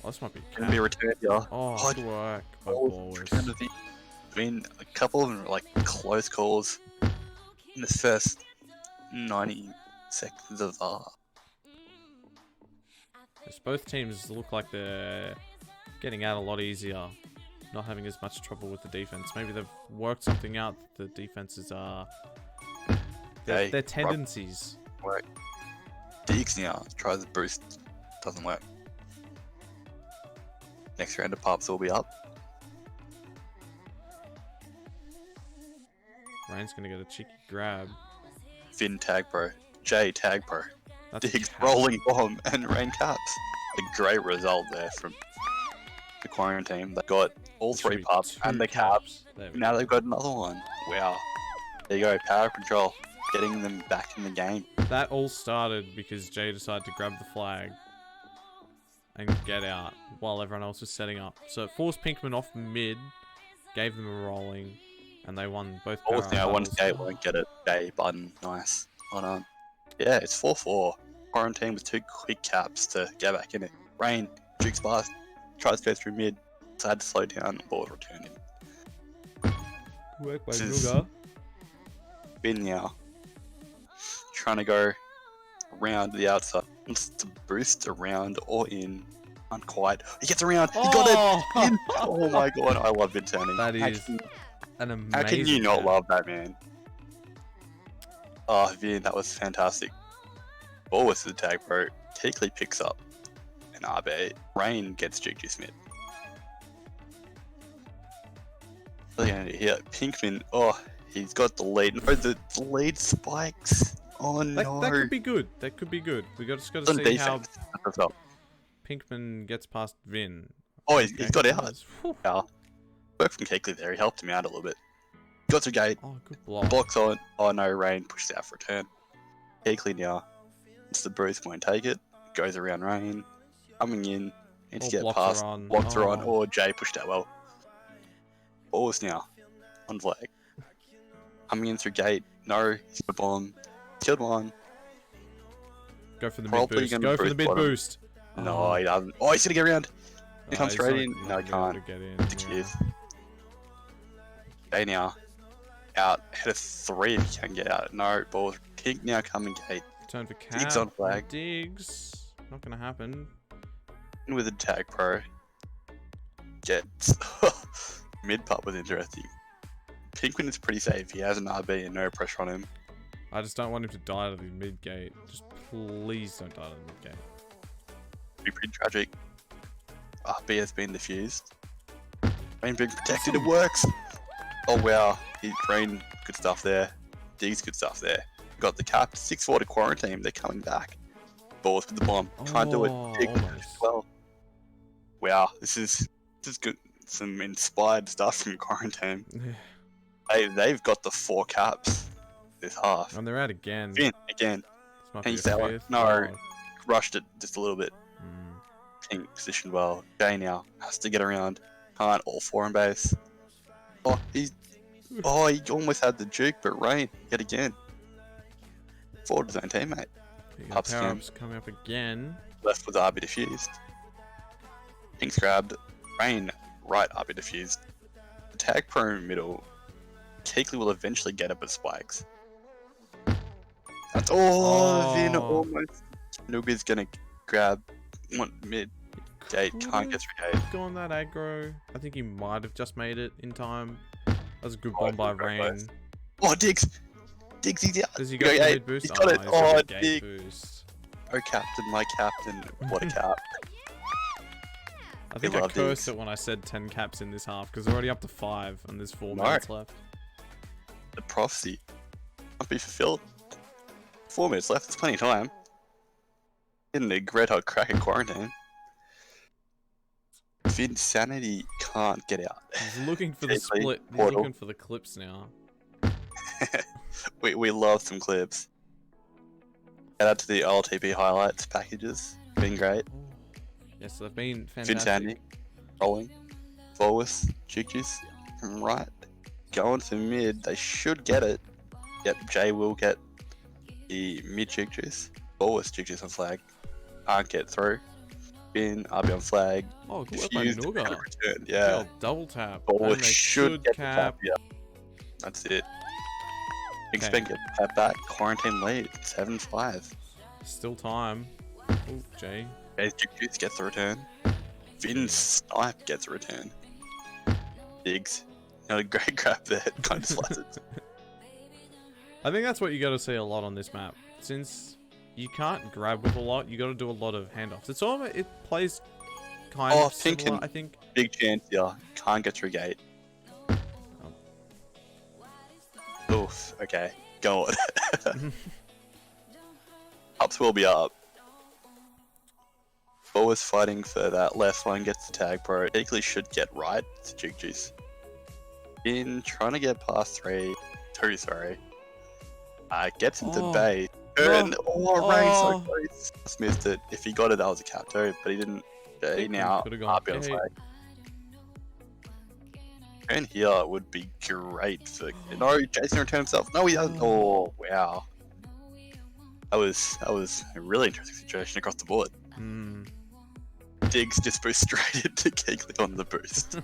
Oh, this might be. Gonna be returned, yeah. Oh, good work by Ballers. I mean, a couple of like close calls in the first 90 seconds of Yes, both teams look like they're getting out a lot easier, not having as much trouble with the defense. Maybe they've worked something out. The defenses are their tendencies. Work. Deeks now tries to boost, doesn't work. Next round of pubs will be up. Rain's gonna get a cheeky grab. Finn TagPro, J TagPro, That's Diggs cap. rolling bomb and Rain caps. A great result there from the Quaranteam. They got all It should three be pubs 2 and the caps. There we Now go. they've got another one. Wow. There you go, power control, getting them back in the game. That all started because Jay decided to grab the flag and get out while everyone else was setting up. So it forced Pinkman off mid, gave them a rolling, and they won both power Now one battles. skate won't get it. J button, nice. Hold on. Yeah, it's 4-4. Quarantine with 2 quick caps to get back in it. Rain, jukes past, tries to go through mid, decided to slow down, ball returning. Good work by This is- Nuga. Bin now. Trying to go around the outside. Wants to boost around or in. Can't quite. He gets around. He got it. In. Oh my god, I love Vin turning. That How is can- an amazing. How can you not turn. love that, man? Oh, Vin, that was fantastic. Ball with the tag pro. Keekley picks up an RB. Rain gets Juju Smith. Here, Pinkman. Oh, he's got the lead. No, the lead spikes. Oh no. That could be good. That could be good. Just got to On see defense. That's how up. Pinkman gets past Vin. Oh, he's got out. Nice. Whew. Yeah. Work from Keekley there. He helped him out a little bit. Got to gate. Oh, good block. Blocks on. Oh no, Rain pushes out for a turn. Keekley now. It's the Bruce won't take it. Goes around Rain. Coming in. Needs All to get blocks past. are on. Blocks are on. Oh. Or Jay pushed out well. Balls now. On flag. Coming in through gate. No. He's got a bomb. Killed one. Go for the mid Probably boost. gonna Go for the boost mid bottom. boost. No, he doesn't. Oh, he's gonna get around. He comes he's straight not- in. not No, gonna be able can't. to get in, Six yeah. years. Jay now. Out. Head of 3 if he can get out. No, ball. Pink now coming gate. Turn for cap. Diggs on flag. Diggs. Not gonna happen. In with a tag pro. Gets mid putt was interesting. Pinkman is pretty safe. He has an RB and no pressure on him. I just don't want him to die to the mid gate. Just please don't die to the mid gate. It'd be pretty tragic. RB has been diffused. Rain being protected. It works. Oh wow. Rain good stuff there. Diggs good stuff there. Got the cap. 6-4 to Quaranteam. They're coming back. Balls with the bomb. Can't do Oh, it. Diggs almost. well. Wow. This is good. Some inspired stuff from Quaranteam. They've got the 4 caps this half. And they're out again. Again. This might Can be you a say like, fifth. no, Oh, rushed it just a little bit. Pink positioned well. Jay now has to get around. Can't. All 4 on base. Oh, he almost had the juke, but Rain yet again. Forward to his own teammate. the Ups again. power-ups coming up again. Left was RB diffused. Pink's grabbed. Rain right RB diffused. The tag pro middle. Keekley will eventually get up with spikes. That's Vin almost. Nuga's gonna grab one mid gate. Can't get through gate. Go on that aggro. I think he might have just made it in time. That was a good bomb by very Rain. close. Oh, Diggs, he's out. Does he Go go for the gate. mid boost? He's got it. He's got Oh, the gate Diggs. boost. Oh, captain, my captain. What a cap. I think We I love cursed Diggs. it when I said 10 caps in this half because we're already up to 5 and there's 4 No. minutes left. The prophecy must be fulfilled. 4 minutes left. There's plenty of time. Getting a red hot crack at Quarantine. Vinsanity can't get out. He's looking for the Keekley, split. He's portal. looking for the clips now. we love some clips. Shout out to the OLTP highlights packages. Been great. Yes, they've been fantastic. Vinsanity rolling. Forwards. Juke juice. from right, going for mid. They should get it. Yep, Jay will get the mid jig juice. Always jig juice on flag. Can't get through. Bin, RB on flag. Oh, good work by Diffused Nuga. and return. Yeah. Double tap. Always And they should get cap. the tap. Yeah. That's it. Expect get tap back. Quarantine lead. 7-5. Still time. Oh, Jay. Jay's jig juice gets the return. Vin's snipe gets a return. Diggs. Not a great grab there. Kind of slices. I think that's what you got to see a lot on this map. Since you can't grab with a lot, you got to do a lot of handoffs. It's all it plays kind of similar, I think. Big chance here. Can't get through gate. Oof. Okay. Go on. Ups will be up. Always fighting for that left one. Gets the TagPro. Equally should get right. It's a jig juice. In trying to get past 2, sorry. Gets into base. Turn. Rain so close. Just missed it. If he got it, that was a cap too, but he didn't. He now RB on flag. Turn here would be great for. No, Jason returned himself. No, he doesn't. Oh wow. That was a really interesting situation across the board. Diggs just boost straight into Keekley on the boost.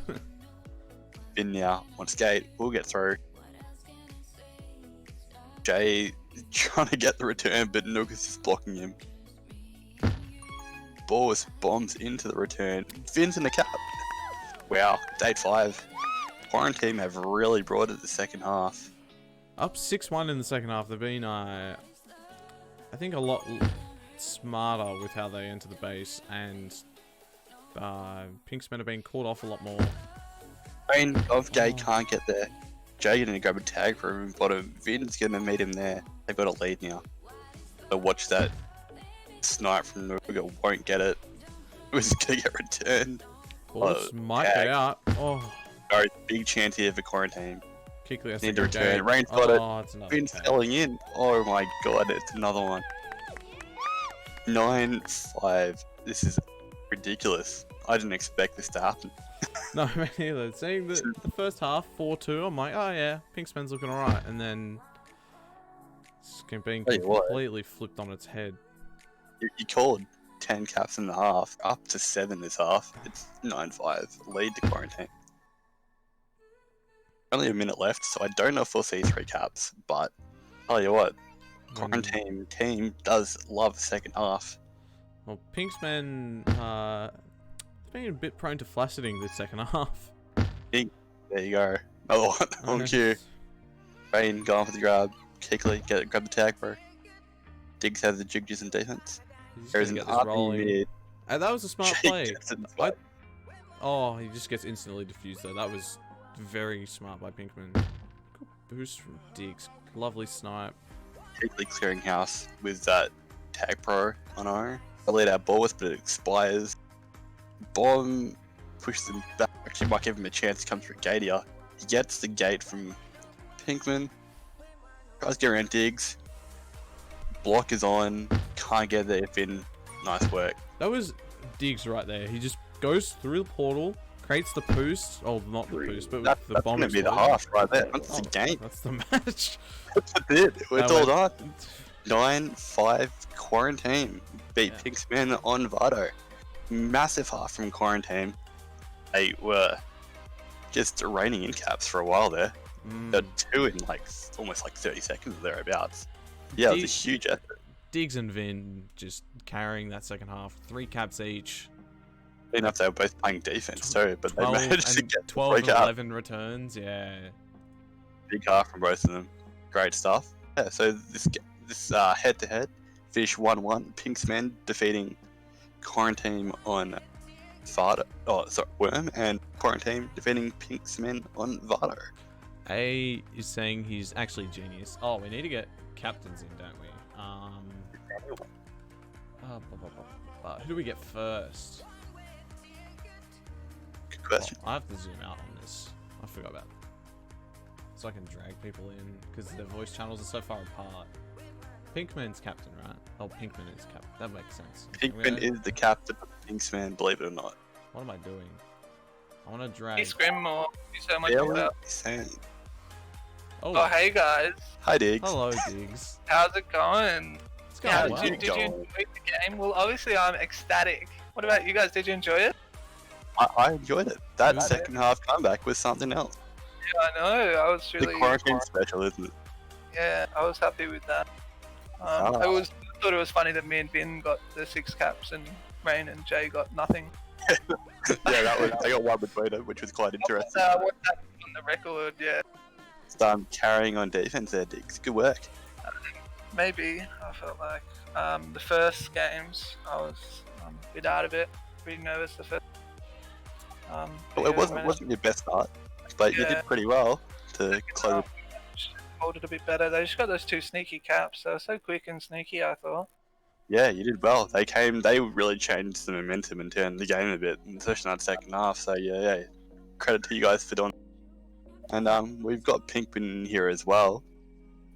In now on skate, we'll get through. Jay trying to get the return, but Nugas is blocking him. Boris bombs into the return. Vin's in the cap. Wow, it's 8-5. Quaranteam have really brought it the second half. Up 6-1 in the second half. They've been, I think, a lot smarter with how they enter the base, and Pinksmen have been caught off a lot more. Rain of Gay can't get there. Jay gonna grab a tag for him in bottom. Vin's gonna meet him there. They've got a lead now. So watch that snipe from Nuga. Won't get it. It was gonna get returned. Boris might get out. Oh. Sorry, big chance here for Quarantine. Keekley has Need to to return. Rain's got it. Vin's tag. selling in. Oh my god, it's another one. 9-5. This is ridiculous. I didn't expect this to happen. No, me neither. Seeing the first half, 4-2, I'm like, oh yeah, Pinksman's looking alright. And then it's being completely flipped on its head. You called 10 caps in the half, up to 7 this half. It's 9-5. Lead to Quarantine. Only a minute left, so I don't know if we'll see 3 caps, but tell you what, Quarantine team does love the second half. Well, Pinksman, been a bit prone to flacciding this second half. There you go. Another one on cue. Rain going for the grab. Keekley, grab the tag, bro. Diggs has the jig juice in defense. There's an RP mid. And that was a smart play. Oh, he just gets instantly diffused though. That was very smart by Pinkman. Good boost from Diggs. Lovely snipe. Keekley clearing house with that TagPro on our. I lead our balls, but it expires. Bomb pushes him back. Actually, might give him a chance to come through gate here. He gets the gate from Pinkman. Tries to get around Diggs. Block is on. Can't get there. Finn. Nice work. That was Diggs right there. He just goes through the portal, creates the boost. Oh, not the boost, but with the bomb. That's gonna be the half right there. That's the game. That's the match. That's it. It's all done. 9-5 Quarantine. Beat Pinksman on Vardo. Massive half from Quarantine. They were just raining in caps for a while there. They're 2 in almost 30 seconds or thereabouts. Yeah, it was a huge effort. Diggs and Vin just carrying that second half. 3 caps each. Enough they were both playing defense too, but they managed to get 12 and 11 returns, yeah. Big half from both of them. Great stuff. Yeah, so this head-to-head finished 1-1. Pinksman defeating Quarantine on Vardo. Oh, sorry, Worm, and Quarantine defeating Pinksman on Vardo. A is saying he's actually genius. Oh, we need to get captains in, don't we? Who do we get first? Good question. Oh, I have to zoom out on this. I forgot about that. So I can drag people in because their voice channels are so far apart. Pinkman's captain, right? Oh, Pinkman is captain. That makes sense. Pinkman is the captain of Pinksman, believe it or not. What am I doing? I want to Hey, drag. Scrim, or you so much Barely about. insane. Oh, hey guys, Hi, Diggs. Hello, Diggs. how's it going? It's Yeah, going well. did you enjoy the game? Well, obviously I'm ecstatic. What about you guys? Did you enjoy it? I enjoyed it. That Good. second half comeback was something else. Yeah, I know. I was The really. quarantine special, isn't it? Yeah, I was happy with that. Ah. I thought it was funny that me and Vin got the 6 caps and Rain and Jay got nothing. Yeah, that was. I got one between them, which was quite interesting. I want that on the record. Yeah, Carrying on defense there, Diggs. Good work. maybe I felt like the first games I was a bit out of it, pretty nervous the first. It wasn't your best start, but you Yeah. did pretty well to close. Hold it a bit better. They just got those 2 sneaky caps. They were so quick and sneaky, I thought. Yeah, you did well. They really changed the momentum and turned the game a bit, especially in that second half. So yeah, credit to you guys for doing. And we've got Pinkman here as well.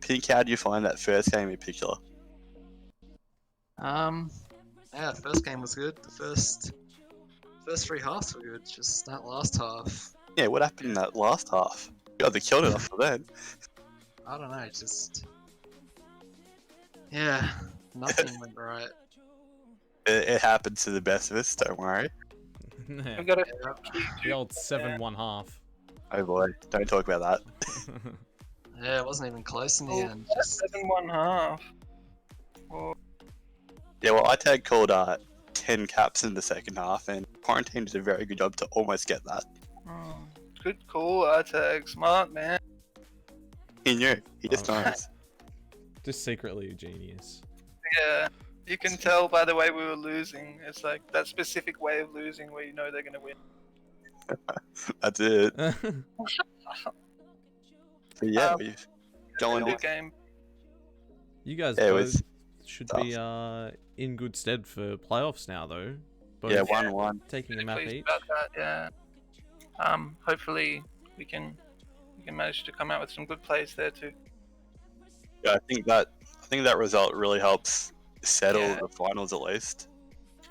Pink, how do you find that first game in particular? Yeah, the first game was good. The first 3 halves were good. Just that last half, Yeah, what happened in that last half? You guys killed it after then. I don't know. Just yeah, nothing went right. It happens to the best of us. Don't worry. We've got a The old 7-1 half. Oh boy, don't talk about that. Yeah, it wasn't even close in the end. Oh, Just 7-1 half. Yeah, well, iTag called 10 caps in the second half, and Quaranteam did a very good job to almost get that. Good call, Artag. Smart, man. He knew. He just Oh. knows. Just secretly a genius. Yeah. You can tell by the way we were losing. It's like that specific way of losing where you know they're going to win. That's it. So yeah, Um, we've gone. Good game. You guys Yeah, it both was should be in good stead for playoffs now, though. Both Yeah, 1-1. taking a Really map pleased each. about that, yeah. Hopefully we can manage to come out with some good plays there too. Yeah, I think that result really helps settle Yeah. the finals at least.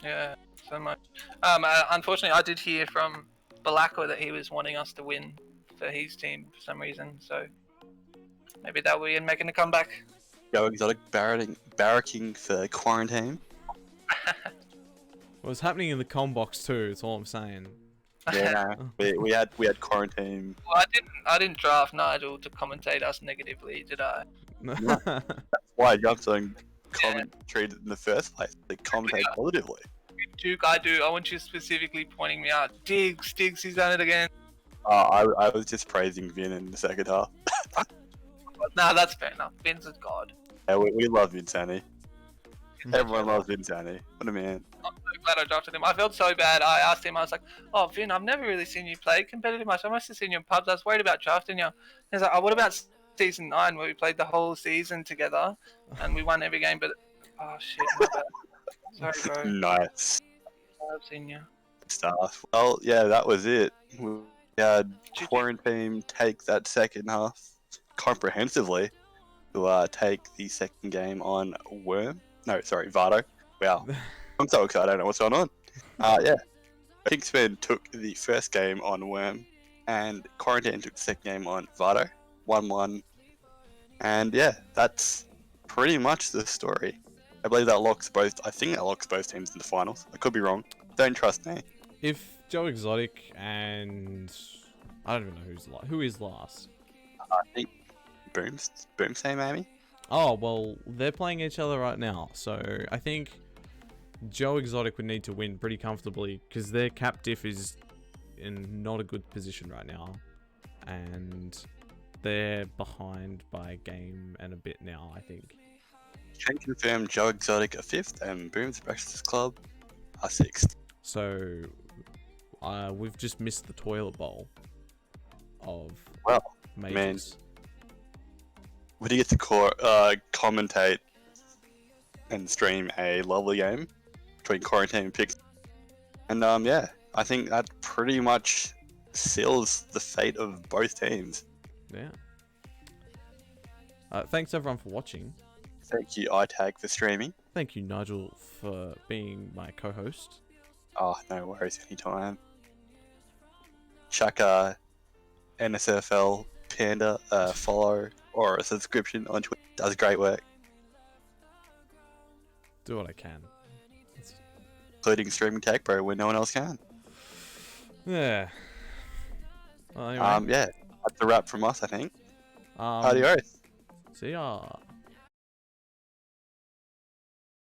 Yeah, so much. Unfortunately, I did hear from Balako that he was wanting us to win for his team for some reason. So maybe that will be in making a comeback. Go Exotic barracking for Quarantine. Well, it's happening in the com box too. That's all I'm saying. Yeah, we had Quarantine. Well, I didn't draft Nigel to commentate us negatively, did I? Why I jumped on commentary in the first place? They commentate positively. Duke, I do. I want you specifically pointing me out. Diggs, he's done it again. I was just praising Vin in the second half. Nah, that's fair enough. Vin's a god. Yeah, we love Vincani. Everyone loves Vincani. What a man. I'm so glad I drafted him. I felt so bad. I asked him, I was like, oh, Vin, I've never really seen you play competitive much. I must have seen you in pubs. I was worried about drafting you. He's like, oh, what about season 9 where we played the whole season together and we won every game? But, oh, shit. My bad. Sorry, bro. Nice I've seen you. stuff. Well, yeah, that was it. We had Quarantine take that second half comprehensively to take the second game on Worm. No, sorry, Vardo. Wow. I'm so excited. I don't know what's going on. Yeah. Kingsman took the first game on Worm, and Quarantine took the second game on Vardo. 1-1. And yeah, that's pretty much the story. I believe that locks both. I think that locks both teams in the finals. I could be wrong. Don't trust me. If Joe Exotic and I don't even know who is last. I think Boomsay maybe. Oh well, they're playing each other right now, so I think Joe Exotic would need to win pretty comfortably because their cap diff is in not a good position right now, and they're behind by a game and a bit now. I think. Can confirm Joe Exotic are 5th and Boom's Breakfast Club are 6th. So we've just missed the toilet bowl of Well, majors. we did get to commentate and stream a lovely game between Quarantine and Pix. And yeah, I think that pretty much seals the fate of both teams. Yeah. Thanks everyone for watching. Thank you, iTag, for streaming. Thank you, Nigel, for being my co-host. Oh, no worries, anytime. chuck NSFL Panda follow or a subscription on Twitter. Does great work, Do what I can. including streaming TagPro when no one else can. Yeah. Well, anyway. Yeah, that's a wrap from us, I think. Um, Adios. See ya.